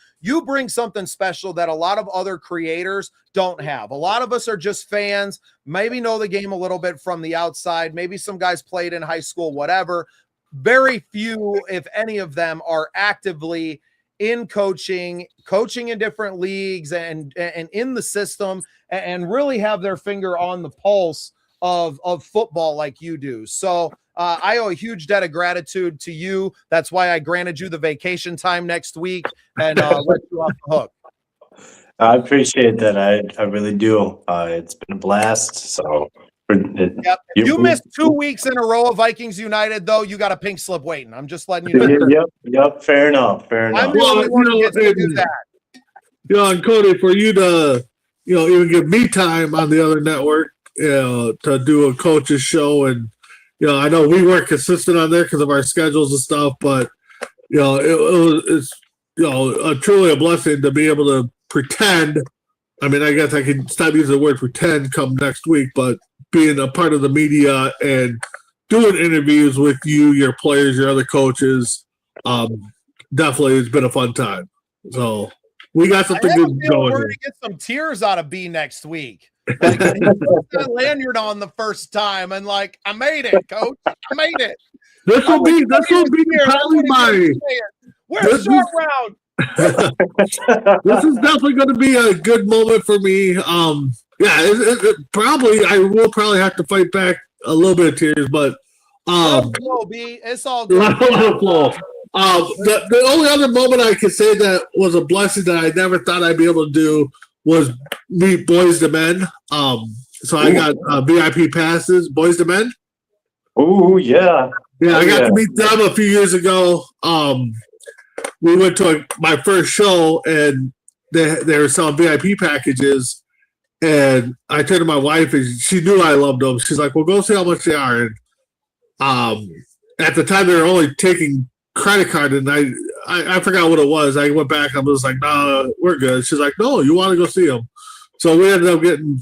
bring something special that a lot of other creators don't have. A lot of us are just fans, maybe know the game a little bit from the outside. Maybe some guys played in high school, whatever. Very few, if any of them, are actively in coaching in different leagues and in the system, and really have their finger on the pulse of football like you do. So I owe a huge debt of gratitude to you. That's why I granted you the vacation time next week and let you off the hook. I appreciate that. I really do. It's been a blast. So yep. If you missed 2 weeks in a row of Vikings United, though, you got a pink slip waiting. I'm just letting you know. Yep. Fair enough. I'm the only one who gets to do that. You know, and Cody, for you to, you know, even give me time on the other network, you know, to do a coach's show, and you know, I know we weren't consistent on there because of our schedules and stuff, but you know, it's truly a blessing to be able to pretend. I mean, I guess I can stop using the word pretend come next week, but being a part of the media and doing interviews with you, your players, your other coaches, definitely it's been a fun time. So we got something good going. We're going to get some tears out of B next week. Like, he put that lanyard on the first time, and like, I made it, Coach. I made it. This will be probably my. Where's short round? This is definitely going to be a good moment for me. Probably I will probably have to fight back a little bit of tears, but it's all good. The only other moment I could say that was a blessing that I never thought I'd be able to do was meet Boys to Men. So I got VIP passes, Boys to Men. Oh yeah. Yeah, I got to meet them a few years ago. We went to my first show, and they were selling VIP packages. And I turned to my wife, and she knew I loved them. She's like, "Well, go see how much they are." And at the time, they were only taking credit card, and I forgot what it was. I went back. I was like, "No, we're good." She's like, "No, you want to go see them?" So we ended up getting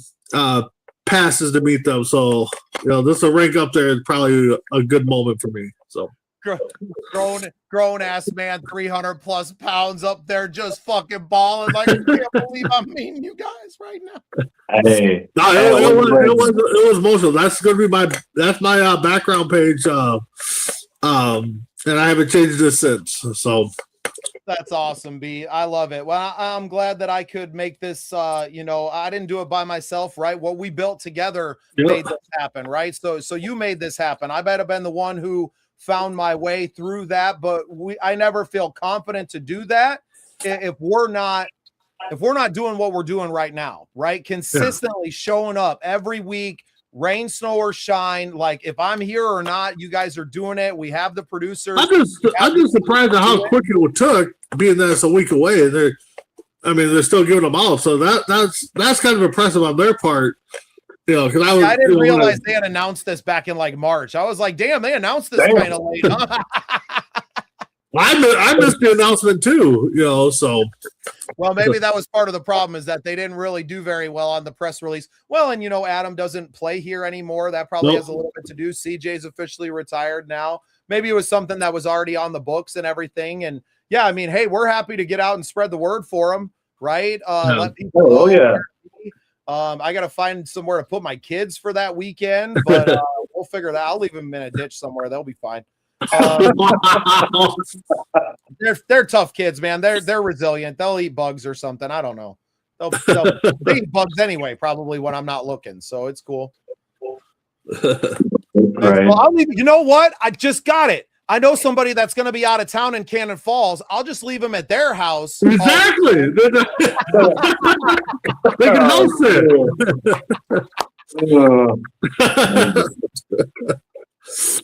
passes to meet them. So this will rank up there. It's probably a good moment for me. So grown ass man, 300+ pounds up there, just fucking balling. Like, I can't believe I'm meeting you guys right now. Hey, no, it was emotional. That's gonna be my background page. And I haven't changed this since. So that's awesome, B. I love it. Well, I'm glad that I could make this. I didn't do it by myself, right? What we built together made this happen, right? So you made this happen. I might have been the one who found my way through that, but I never feel confident to do that if we're not doing what we're doing right now, right? Consistently showing up every week, rain, snow, or shine. Like, if I'm here or not, you guys are doing it. We have the producers. I'm just surprised at how quick it took, being that it's a week away, and they're still giving them out. So that's kind of impressive on their part. Because I didn't realize they had announced this back in like March. I was like, damn, they announced this kind of late. Huh? I missed the announcement too, so. Well, maybe that was part of the problem, is that they didn't really do very well on the press release. Well, and Adam doesn't play here anymore. That probably has a little bit to do. CJ's officially retired now. Maybe it was something that was already on the books and everything. And yeah, I mean, hey, we're happy to get out and spread the word for them, right? Let people know. Oh yeah. I got to find somewhere to put my kids for that weekend, but we'll figure that. I'll leave them in a ditch somewhere. They'll be fine. They're tough kids, man. They're resilient. They'll eat bugs or something. I don't know. They eat bugs anyway, probably when I'm not looking. So it's cool. Right. Well, I'll leave. You know what? I just got it. I know somebody that's going to be out of town in Cannon Falls. I'll just leave them at their house. Exactly. They can host it.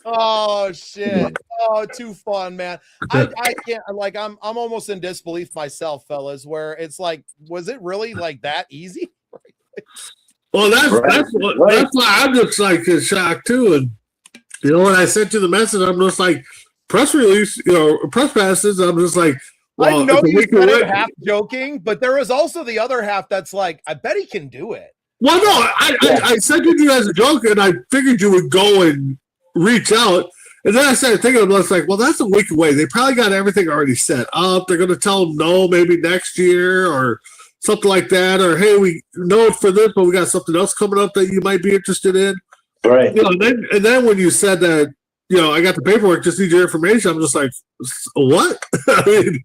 Oh shit! Oh, too fun, man. I can't. Like, I'm almost in disbelief myself, fellas. Where it's like, was it really like that easy? Well, that's why I'm just like in shock too. And when I sent you the message, I'm just like, press release, press passes. I'm just like, well, I know you said it half joking, but there was also the other half that's like, I bet he can do it. Well, no, I sent it to you as a joke, and I figured you would go and reach out. And then I started thinking, I was like, well, that's a week away. They probably got everything already set up. They're going to tell them no, maybe next year or something like that. Or, hey, we know it for this, but we got something else coming up that you might be interested in. Right. And then when you said that, I got the paperwork, just need your information, I'm just like, what? I mean,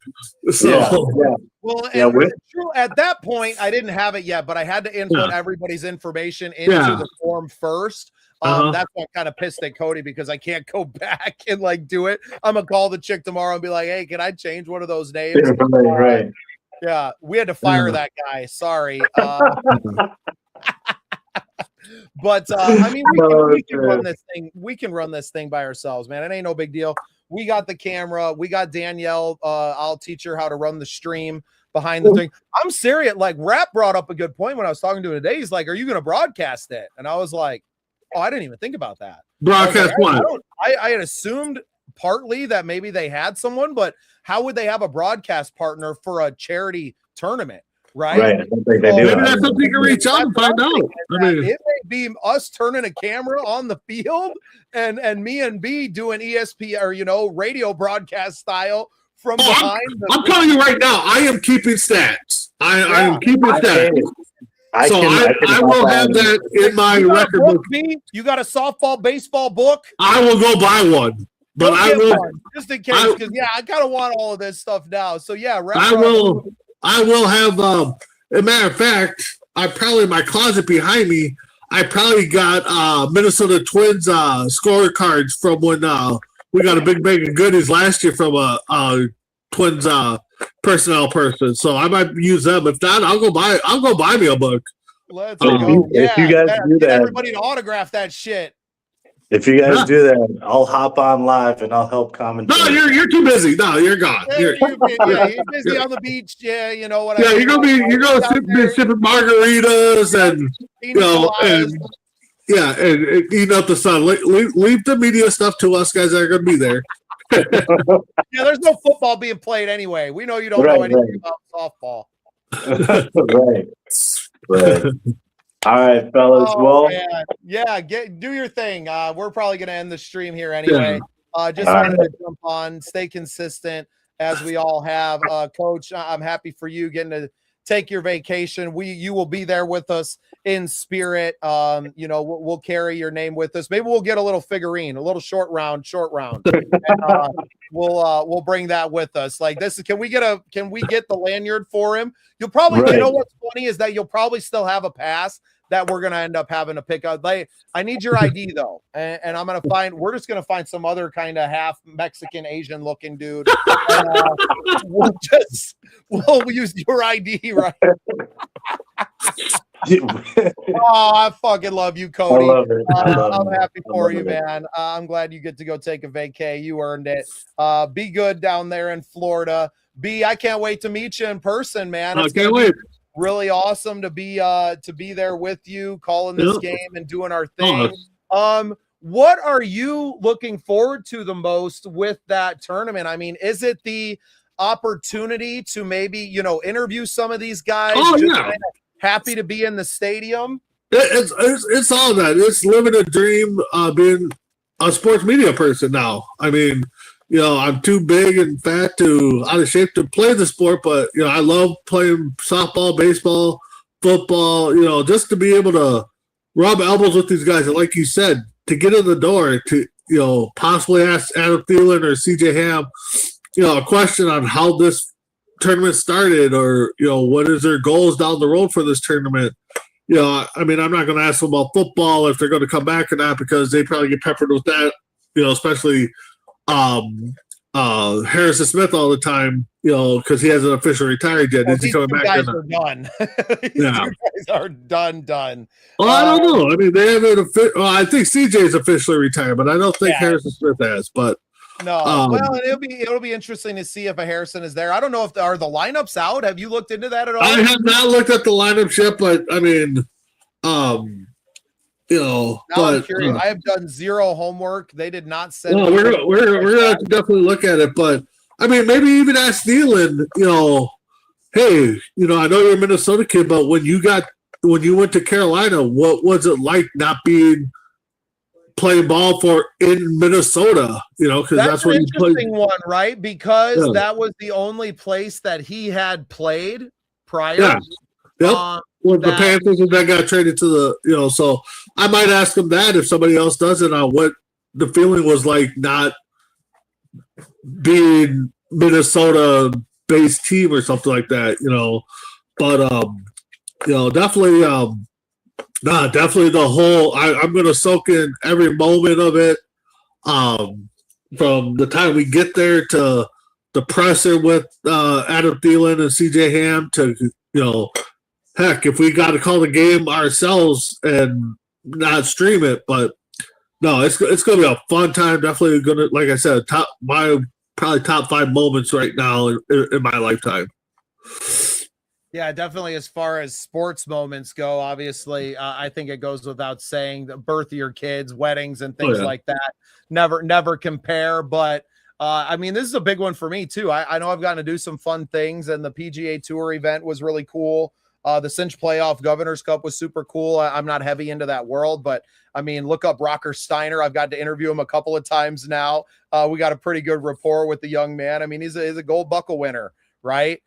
so. Yeah. Well, and true, at that point, I didn't have it yet, but I had to input everybody's information into the form first. That's why I'm kind of pissed at Cody, because I can't go back and like do it. I'm gonna call the chick tomorrow and be like, "Hey, can I change one of those names?" Right. Yeah, we had to fire that guy. Sorry. But I mean, we can run this thing. We can run this thing by ourselves, man. It ain't no big deal. We got the camera. We got Danielle. I'll teach her how to run the stream behind the thing. I'm serious. Like, Rap brought up a good point when I was talking to him today. He's like, "Are you going to broadcast it?" And I was like, "Oh, I didn't even think about that." Broadcast what? I had assumed partly that maybe they had someone, but how would they have a broadcast partner for a charity tournament? Right. Right. I don't think they do. Maybe that's something you can reach out and find out. I mean, it may be us turning a camera on the field and me and B doing ESP or, radio broadcast style from behind. I'm telling you right now, I am keeping stats. I am keeping stats. I will have that in my record book. You got a softball, baseball book? I will go buy one. But I will one, just in case, because I kind of want all of this stuff now. So I will have. As a matter of fact, my closet behind me. I probably got Minnesota Twins scorecards from when we got a big bag of goodies last year from a Twins personnel person. So I might use them. If not, I'll go buy me a book. Let's go. If you guys do that, everybody to autograph that shit. If you guys do that, I'll hop on live and I'll help comment. No, you're too busy. No, you're gone. You're busy on the beach. Yeah, you know what? Yeah, you're gonna be sipping margaritas and and eating up the sun. Leave the media stuff to us guys that are gonna be there. Yeah, there's no football being played anyway. We know you don't know anything about softball. Right. All right, fellas. Do your thing. We're probably going to end the stream here anyway. Just wanted to jump on, stay consistent as we all have. Coach, I'm happy for you getting to take your vacation. You will be there with us in spirit. We'll carry your name with us. Maybe we'll get a little figurine, a little short round. And, we'll bring that with us. Like this, can we get the lanyard for him? You'll probably, you know what's funny is that you'll probably still have a pass that we're going to end up having to pick up. I need your ID though. And we're just going to find some other kind of half Mexican, Asian looking dude. And, we'll use your ID. Right. I fucking love you, Cody. I love it. I'm happy for you, man. I'm glad you get to go take a vacay. You earned it. Be good down there in Florida. I can't wait to meet you in person, man. I can't wait. Really awesome to be there with you, calling this game and doing our thing. What are you looking forward to the most with that tournament? I mean, is it the opportunity to maybe interview some of these guys? Happy to be in the stadium. It's all that. It's living a dream, being a sports media person now. I mean, I'm too big and fat out of shape to play the sport, but I love playing softball, baseball, football. Just to be able to rub elbows with these guys, and like you said, to get in the door to possibly ask Adam Thielen or CJ Ham, a question on how this tournament started, or what is their goals down the road for this tournament. I mean, I'm not going to ask them about football if they're going to come back or not, because they probably get peppered with that. Especially Harrison Smith all the time. Because he hasn't officially retired yet. Is he coming back? Guys are done. These guys are done. Well, I don't know. I mean, they haven't. I think CJ's officially retired, but I don't think Harrison Smith has. But no, well, it'll be interesting to see if a Harrison is there. I don't know if are the lineups out. Have you looked into that at all? I have not looked at the lineup yet, but I mean, now I'm curious. I have done zero homework. They did not send. No, we're gonna have to definitely look at it, but I mean, maybe even ask Thielen. Hey, I know you're a Minnesota kid, but when you went to Carolina, what was it like not playing ball in Minnesota, because that's where an he played. Interesting one, right? Because that was the only place that he had played prior. Yeah. With the Panthers, and then got traded to the, so I might ask him that if somebody else does it, on what the feeling was like not being Minnesota-based team or something like that, But definitely, definitely the whole. I'm going to soak in every moment of it, from the time we get there to the presser with Adam Thielen and CJ Ham to heck, if we got to call the game ourselves and not stream it, but no, it's going to be a fun time. Definitely going to, like I said, probably top 5 moments right now in my lifetime. Yeah, definitely. As far as sports moments go, obviously, I think it goes without saying the birth of your kids, weddings, and things like that. Never compare. But I mean, this is a big one for me too. I know I've gotten to do some fun things, and the PGA Tour event was really cool. The Cinch Playoff Governor's Cup was super cool. I'm not heavy into that world, but I mean, look up Rocker Steiner. I've got to interview him a couple of times now. We got a pretty good rapport with the young man. I mean, he's a gold buckle winner, right?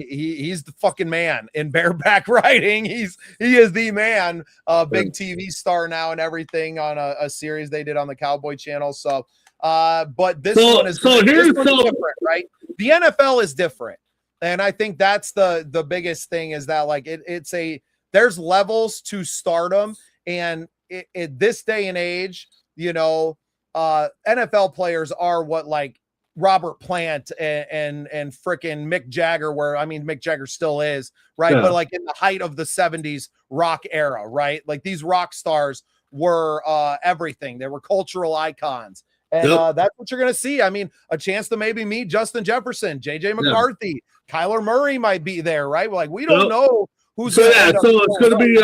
He's the fucking man in bareback riding. He is the man, big TV star now and everything on a series they did on the Cowboy Channel. So, but this one is different, right? The NFL is different. And I think that's the biggest thing is that like there's levels to stardom, and this day and age, you know, NFL players are what like Robert Plant and frickin' Mick Jagger were. I mean, Mick Jagger still is, right? Yeah. But like in the height of the 70s rock era, right? Like these rock stars were everything. They were cultural icons. And that's what you're going to see. I mean, a chance to maybe meet Justin Jefferson, JJ McCarthy, Kyler Murray might be there, right? Like we don't know who's so it's going to be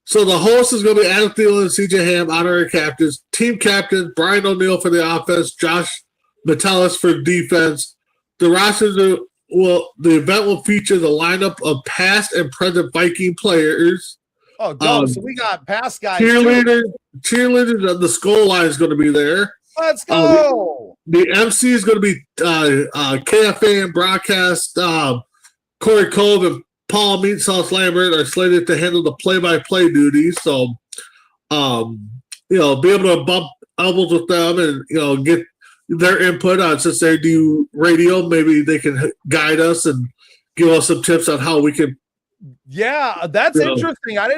so the host is going to be Adam Thielen and CJ Ham, honorary captains, team captain Brian O'Neill for the offense, Josh Metellus for defense. The rosters the event will feature the lineup of past and present Viking players. Oh, dope. So we got past guys. Cheerleaders, and the Skol line is going to be there. Let's go. The MC is going to be KFA and broadcast. Corey Cove and Paul Meat Sauce Lambert are slated to handle the play-by-play duties. So, be able to bump elbows with them and, get their input on, since they do radio, maybe they can guide us and give us some tips on how we can. Yeah, that's interesting. I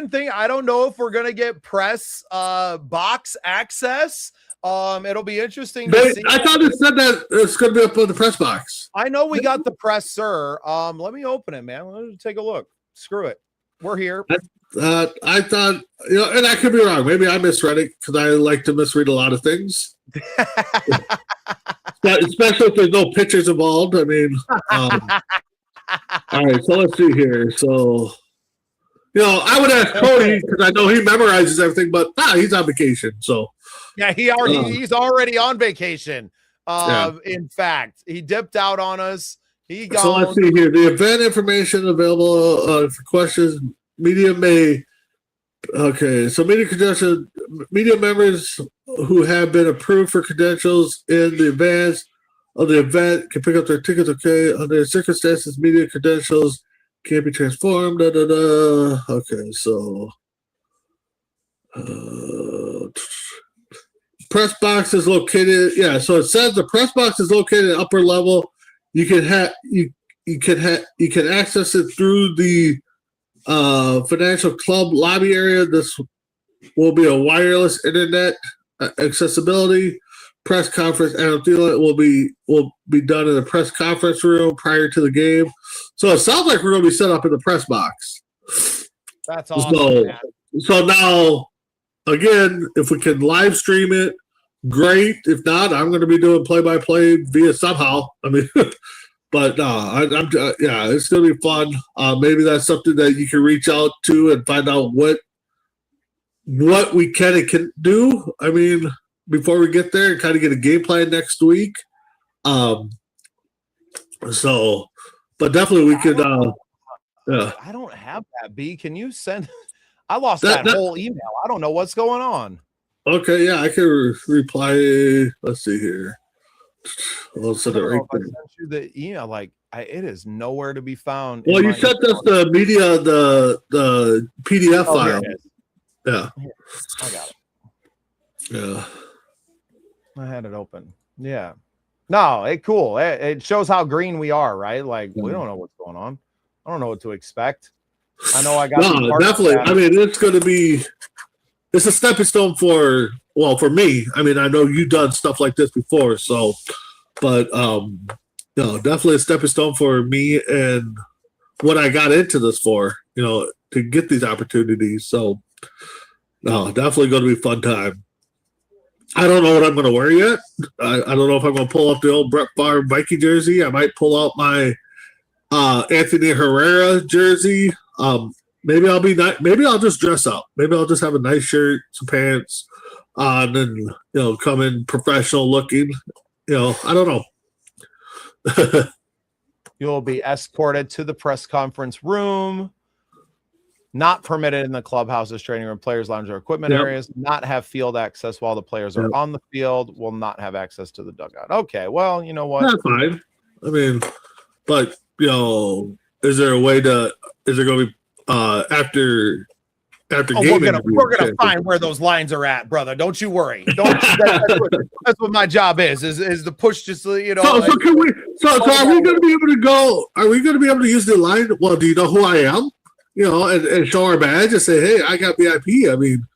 don't know if we're going to get press box access. It'll be interesting to see. I thought it said that it's going to be up on the press box. I know we got the presser. Let me open it, man. Let's take a look. Screw it. We're here. I thought, and I could be wrong. Maybe I misread it because I like to misread a lot of things. Especially if there's no pictures involved. I mean, all right, so let's see here. So, I would ask Cody because I know he memorizes everything, but he's on vacation. So, yeah, he's already on vacation. In fact, he dipped out on us. So let's see here. The event information available for questions. Media may. Okay, so media members who have been approved for credentials in the advance of the event can pick up their tickets. Okay, under circumstances, media credentials can't be transformed. Okay, so press box is located. Yeah, so it says the press box is located at upper level. You can access it through the financial club lobby area. This will be a wireless internet accessibility. Press conference and will be done in the press conference room prior to the game. So it sounds like we're going to be set up in the press box. That's awesome. So now, again, if we can live stream it, great. If not, I'm going to be doing play-by-play via somehow. I mean, but it's going to be fun. Maybe that's something that you can reach out to and find out what we can and can't do. I mean, before we get there and kind of get a game plan next week. So, but definitely we could. I don't have that. B, can you send? I lost that whole email. I don't know what's going on. Okay, yeah, I can reply. Let's see here. I'll send it right there. I sent you the email. It is nowhere to be found. Well, you sent us the media, the PDF file. Yeah, I got it. Yeah, I had it open. Yeah, no, cool. It shows how green we are, right? Like we don't know what's going on. I don't know what to expect. I know I got definitely. I mean, it's going to be. It's a stepping stone for me. I mean, I know you've done stuff like this before, so, but definitely a stepping stone for me and what I got into this for, to get these opportunities. So, no, definitely going to be a fun time. I don't know what I'm going to wear yet. I don't know if I'm going to pull up the old Brett Favre Viking jersey. I might pull out my Anthony Herrera jersey. Maybe I'll just dress up. Maybe I'll just have a nice shirt, some pants, and then come in professional looking. I don't know. You'll be escorted to the press conference room. Not permitted in the clubhouses, training room, players' lounge, or equipment areas. Not have field access while the players are on the field. Will not have access to the dugout. Okay, well, you know what? That's fine. I mean, but is there a way to? Is there going to be after game? We're gonna find where those lines are at, brother. Don't you worry. That's what my job is the push. Just So are we going to be able to go? Are we going to be able to use the line? Well, do you know who I am? And show our badge and say, hey, I got VIP. I mean,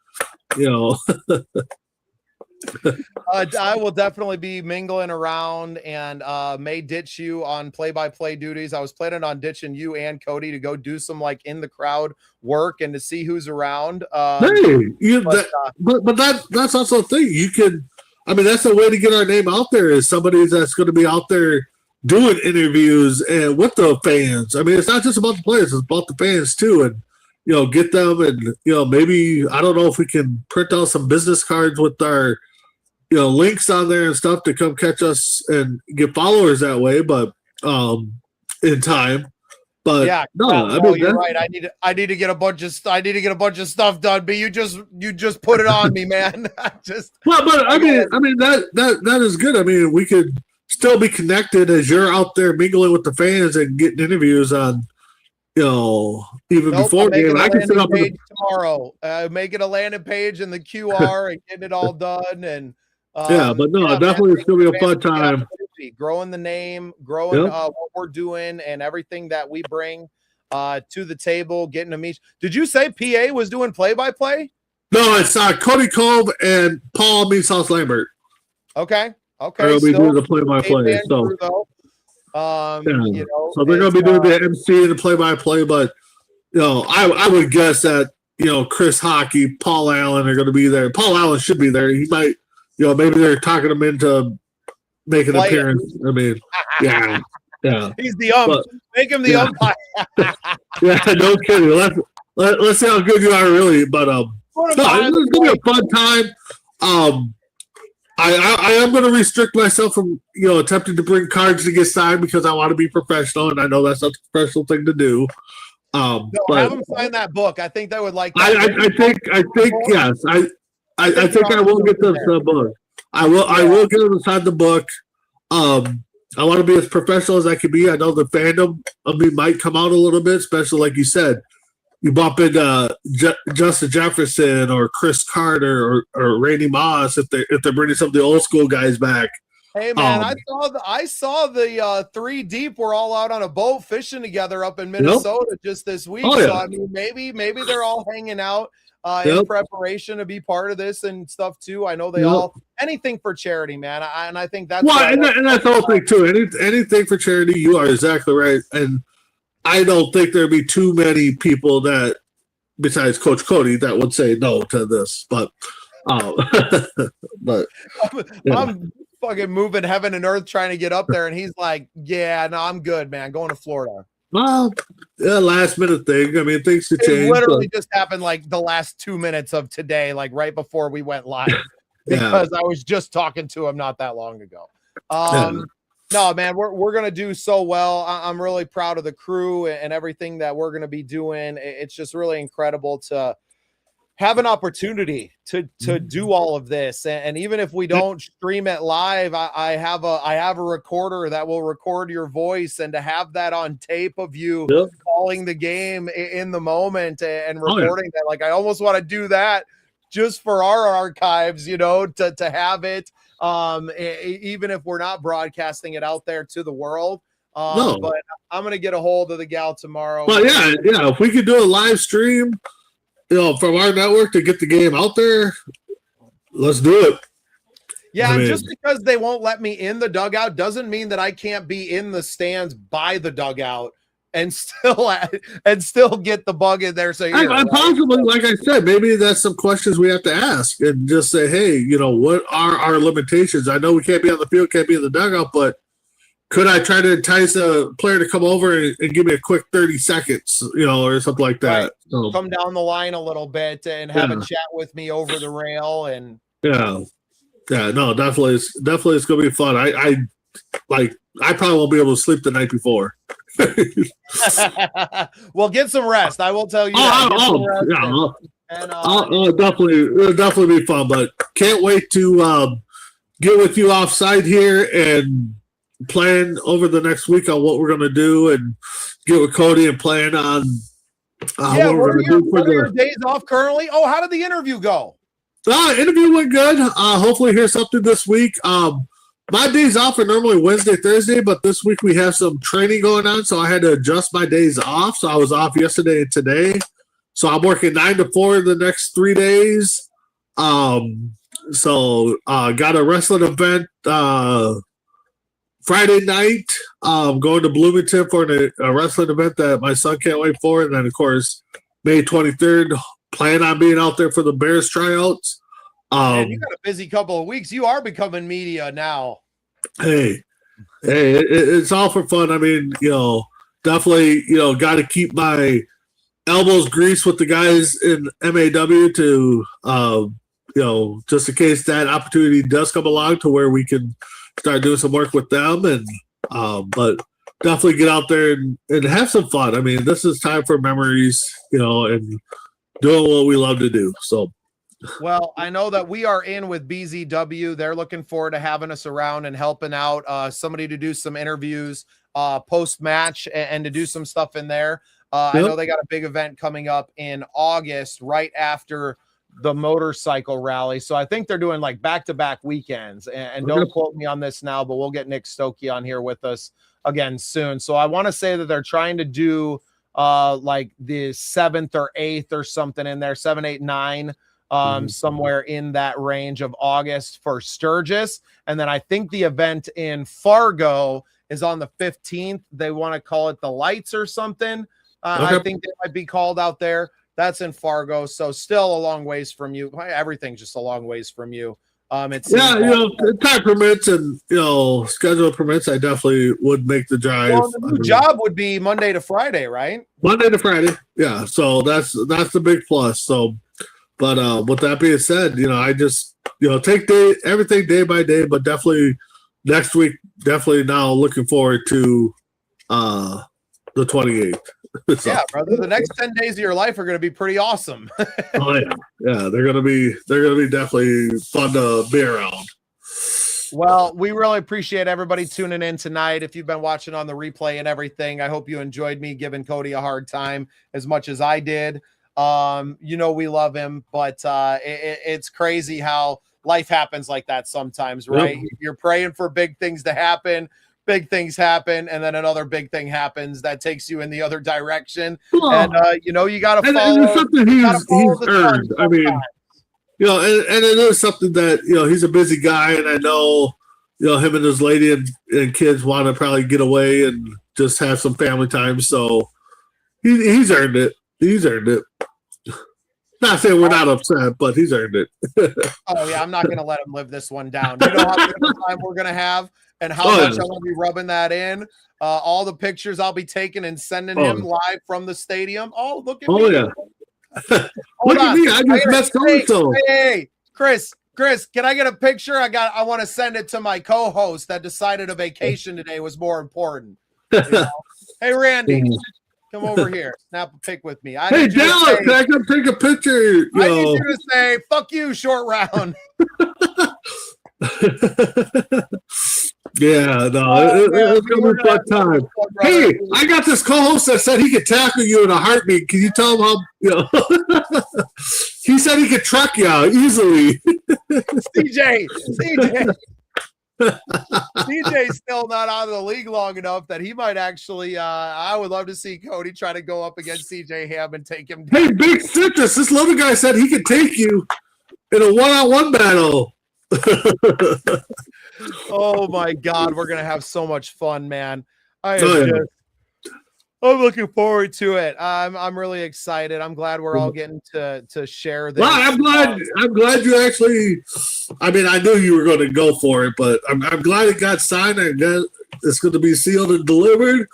I will definitely be mingling around and may ditch you on play-by-play duties. I was planning on ditching you and Cody to go do some in the crowd work and to see who's around. But that's also a thing. You can, that's a way to get our name out there is somebody that's going to be out there doing interviews and with the fans. It's not just about the players, it's about the fans too. And, get them and, maybe, I don't know if we can print out some business cards with our, links on there and stuff to come catch us and get followers that way, but in time. But yeah, no, you're right. I need to get a bunch of stuff done. But you just put it on me, man. But that is good. We could still be connected as you're out there mingling with the fans and getting interviews on, even before game. I can sit up tomorrow. Making a landing page and the QR and getting it all done. And definitely it's gonna be a fun time. Growing the name, growing what we're doing, and everything that we bring to the table. Getting to meet. Did you say PA was doing play-by-play? No, it's Cody Cove and Paul Means Lambert. Okay. They'll be doing the play-by-play. So, so they're going to be doing the MC and the play-by-play. But I would guess that Chris Hockey, Paul Allen are going to be there. Paul Allen should be there. He might, maybe they're talking him into making an appearance. Yeah. He's the make him the umpire. Yeah, no kidding. Let's see how good you are, really. But it's going to be a fun time. I am going to restrict myself from attempting to bring cards to get signed because I want to be professional, and I know that's not the professional thing to do. But have them sign that book. I think they would like that. I think yes. I think I will get them the book. I will get them to sign the book. I want to be as professional as I can be. I know the fandom of me might come out a little bit, especially like you said. You bump into Justin Jefferson or Chris Carter or Randy Moss if they're bringing some of the old school guys back. Hey man, I saw the 3 deep were all out on a boat fishing together up in Minnesota just this week. Oh, yeah. So maybe they're all hanging out in preparation to be part of this and stuff too. I know they all anything for charity, man. I think that's and that's the whole thing too. Anything for charity, you are exactly right. And I don't think there'd be too many people that, besides Coach Cody, that would say no to this. But, I'm fucking moving heaven and earth trying to get up there, and he's like, "Yeah, no, I'm good, man. Going to Florida." Well, last minute thing. Things could change. It literally just happened the last 2 minutes of today, right before we went live, because I was just talking to him not that long ago. No, man, we're going to do so well. I'm really proud of the crew and everything that we're going to be doing. It's just really incredible to have an opportunity to do all of this. And even if we don't stream it live, I have a recorder that will record your voice, and to have that on tape of you calling the game in the moment and recording that, I almost want to do that just for our archives, to have it. Even if we're not broadcasting it out there to the world. But I'm going to get a hold of the gal tomorrow. Well, yeah. If we could do a live stream, from our network to get the game out there, let's do it. Yeah, just because they won't let me in the dugout doesn't mean that I can't be in the stands by the dugout and still get the bug in there. So possibly, like I said, maybe that's some questions we have to ask and just say, hey, what are our limitations? I know we can't be on the field, can't be in the dugout, but could I try to entice a player to come over and give me a quick 30 seconds, or something like that. Right. So, Come down the line a little bit and have a chat with me over the rail. And no, definitely it's going to be fun. I probably won't be able to sleep the night before. Well, get some rest. I will tell you. It'll definitely be fun, but can't wait to get with you offsite here and plan over the next week on what we're going to do, and get with Cody and plan on what we're going to do for your days off currently. Oh, how did the interview go? Interview went good. Hopefully hear something this week. My days off are normally Wednesday, Thursday, but this week we have some training going on, so I had to adjust my days off. So I was off yesterday and today. So I'm working 9 to 4 the next 3 days. So got a wrestling event Friday night. Going to Bloomington for a wrestling event that my son can't wait for. And then, of course, May 23rd, plan on being out there for the Bears tryouts. Man, you got a busy couple of weeks. You are becoming media now. Hey, it's all for fun. I mean, definitely, got to keep my elbows greased with the guys in MAW to, just in case that opportunity does come along to where we can start doing some work with them. And, but definitely get out there and have some fun. I mean, this is time for memories, and doing what we love to do. So. Well, I know that we are in with BZW. They're looking forward to having us around and helping out somebody to do some interviews post-match and to do some stuff in there. I know they got a big event coming up in August right after the motorcycle rally. So I think they're doing like back-to-back weekends. And don't quote me on this now, but we'll get Nick Stokey on here with us again soon. So I want to say that they're trying to do like the 7th or 8th or something in there, 7, 8, 9. Somewhere in that range of August for Sturgis. And then I think the event in Fargo is on the 15th. They want to call it the Lights or something. I think they might be called out there. That's in Fargo. So still a long ways from you. Everything's just a long ways from you. It's time permits and, schedule permits. I definitely would make the drive. Well, the new job would be Monday to Friday, right? Monday to Friday. Yeah. So that's the big plus. So, but with that being said, I just take everything day by day, but definitely next week, definitely now looking forward to the 28th. So, yeah, brother. The next 10 days of your life are going to be pretty awesome. Oh yeah, they're gonna be definitely fun to be around. Well, we really appreciate everybody tuning in tonight. If you've been watching on the replay and everything, I hope you enjoyed me giving Cody a hard time as much as I did. We love him, but it's crazy how life happens like that sometimes, right? Yep. You're praying for big things to happen, big things happen, and then another big thing happens that takes you in the other direction. Well, and you got to follow. And something he's earned. I mean, and it is something that he's a busy guy, and I know him and his lady and kids want to probably get away and just have some family time. So he's earned it. He's earned it. Not saying we're not upset, but he's earned it. Oh, yeah, I'm not going to let him live this one down. You know how much time we're going to have and how much I'm going to be rubbing that in. All the pictures I'll be taking and sending him live from the stadium. Oh, look at me. Oh, yeah. Look at me. I just met so-and-so. Hey, Chris, can I get a picture? I want to send it to my co-host that decided a vacation today was more important. Hey, Randy. Come over here. Snap a pic with me. Hey, Dallas, can I come take a picture? I need you to say, fuck you, short round. Yeah, no, it's going to be a fun time. Hey, I got this co-host that said he could tackle you in a heartbeat. Can you tell him how, he said he could truck you out easily. CJ. CJ's still not out of the league long enough that he might actually I would love to see Cody try to go up against CJ Ham and take him down. Hey, Big Citrus, this little guy said he could take you in a one-on-one battle. Oh my God, we're gonna have so much fun, man. I'm looking forward to it. I'm really excited. I'm glad we're all getting to share this. Well, I'm glad you actually. I mean, I knew you were going to go for it, but I'm glad it got signed and it's going to be sealed and delivered.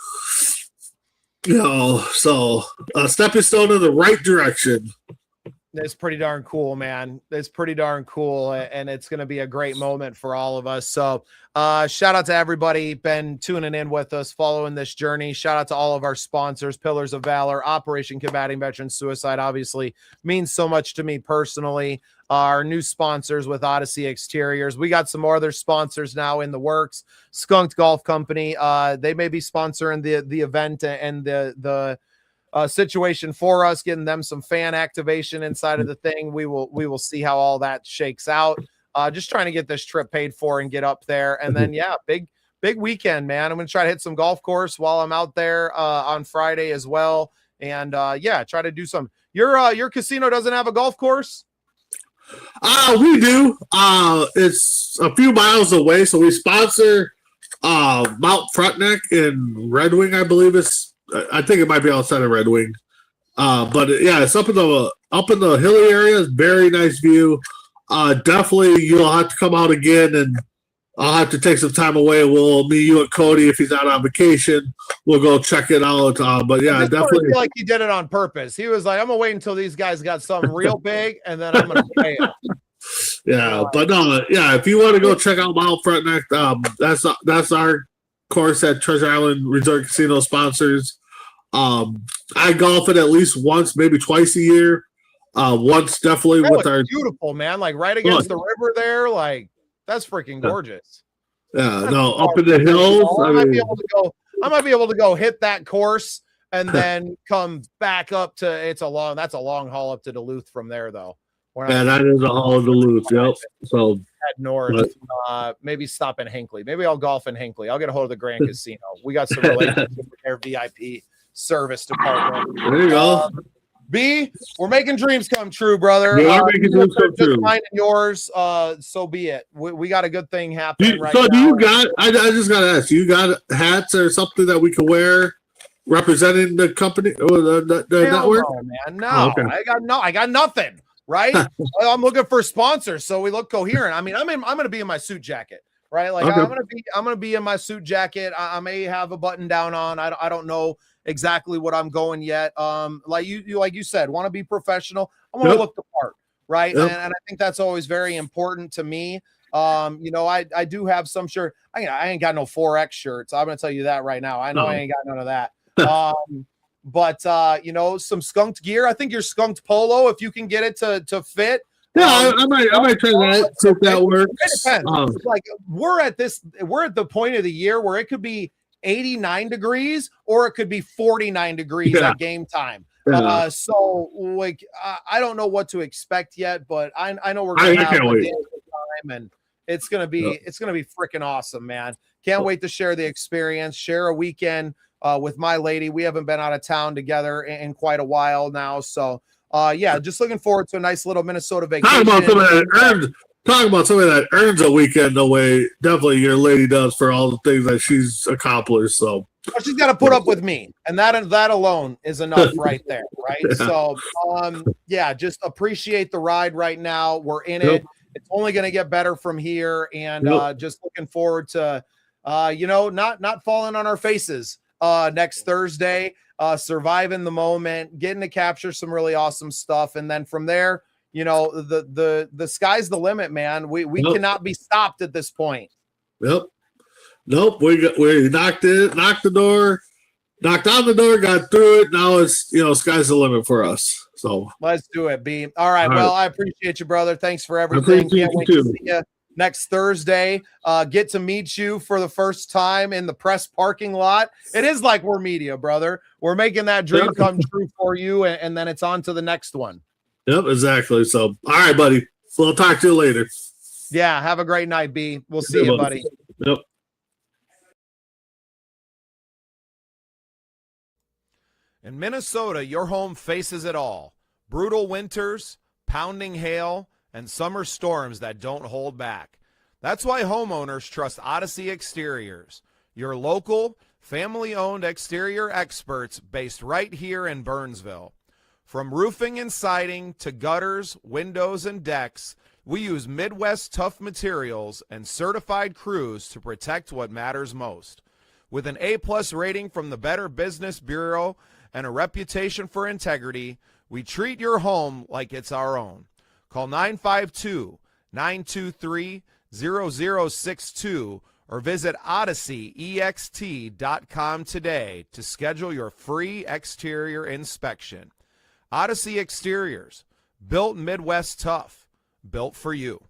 So a stepping stone in the right direction. It's pretty darn cool, man. It's pretty darn cool, and it's going to be a great moment for all of us. So shout out to everybody been tuning in with us, following this journey. Shout out to all of our sponsors, Pillars of Valor, Operation Combating Veteran Suicide, obviously means so much to me personally. Our new sponsors with Odyssey Exteriors. We got some more other sponsors now in the works. Skunked Golf Company. They may be sponsoring the event and the situation for us, getting them some fan activation inside of the thing. We will see how all that shakes out. Just trying to get this trip paid for and get up there. And then, yeah, big weekend, man. I'm going to try to hit some golf course while I'm out there on Friday as well. And yeah, try to do some. Your casino doesn't have a golf course? We do. It's a few miles away. So we sponsor Mount Frontenac in Red Wing, I believe I think it might be outside of Red Wing. But yeah, it's up in the hilly areas. Very nice view. Definitely you'll have to come out again, and I'll have to take some time away. Me, you, and Cody, if he's out on vacation, we'll go check it out. But yeah, definitely feel like he did it on purpose. He was like, I'm gonna wait until these guys got something real big, and then I'm gonna pay them. Yeah, but no, yeah, if you want to go check out Mount Frontenac, that's our course at Treasure Island Resort Casino sponsors. I golf it at least once, maybe twice a year. Once definitely with our beautiful, man, like right against the river there, like that's freaking gorgeous. Yeah, no, up in the hills. I might be able to go hit that course and then come back up to that's a long haul up to Duluth from there though. Yeah, that is a haul to Duluth. Yep. So head north, maybe stop in Hinckley. Maybe I'll golf in Hinckley. I'll get a hold of the Grand Casino. We got some relationship with their VIP service department. There you go. B, we're making dreams come true, brother. We are making dreams come true. Mine and yours, so be it. We got a good thing happening right now. So do you got? I just got to ask. You got hats or something that we can wear representing the company or the network? No, man. No, oh, okay. I got nothing. Right? I'm looking for sponsors, so we look coherent. I mean, I'm going to be in my suit jacket, right? Like okay. I'm going to be in my suit jacket. I may have a button down on. I don't know exactly what I'm going yet. Like you said, want to be professional. I want to look the part, right? Yep. And I think that's always very important to me. I do have some shirt. I ain't got no 4X shirts. I'm going to tell you that right now. I know I ain't got none of that. But some skunked gear. I think your skunked polo, if you can get it to fit. Yeah, I might try that. See if that works. It depends. Like we're at the point of the year where it could be 89 degrees or it could be 49 degrees at game time. Yeah. So like I don't know what to expect yet, but I know we're gonna have a day of time, and it's gonna be freaking awesome, man. Can't wait to share the experience, share a weekend with my lady. We haven't been out of town together in quite a while now. So, just looking forward to a nice little Minnesota vacation. Talking about somebody that earns a weekend the way definitely your lady does for all the things that she's accomplished. So she's got to put up with me, and that alone is enough right there, right? So, just appreciate the ride right now. We're in it. It's only going to get better from here, and just looking forward to, not falling on our faces. Next Thursday, surviving the moment, getting to capture some really awesome stuff. And then from there, the sky's the limit, man. We cannot be stopped at this point. Yep. Nope. We knocked on the door, got through it. Now it's, sky's the limit for us. So let's do it, B. All right. Well, I appreciate you, brother. Thanks for everything. Can't wait to see you next Thursday. Get to meet you for the first time in the press parking lot. It is like we're media, brother. We're making that dream come true for you, and then it's on to the next one. Yep, exactly. So, all right, buddy. We'll talk to you later. Yeah, have a great night, B. We'll see you, buddy. Yep. In Minnesota, your home faces it all. Brutal winters, pounding hail, and summer storms that don't hold back. That's why homeowners trust Odyssey Exteriors, your local, family-owned exterior experts based right here in Burnsville. From roofing and siding to gutters, windows, and decks, we use Midwest tough materials and certified crews to protect what matters most. With an A-plus rating from the Better Business Bureau and a reputation for integrity, we treat your home like it's our own. Call 952-923-0062 or visit OdysseyEXT.com today to schedule your free exterior inspection. Odyssey Exteriors, built Midwest tough, built for you.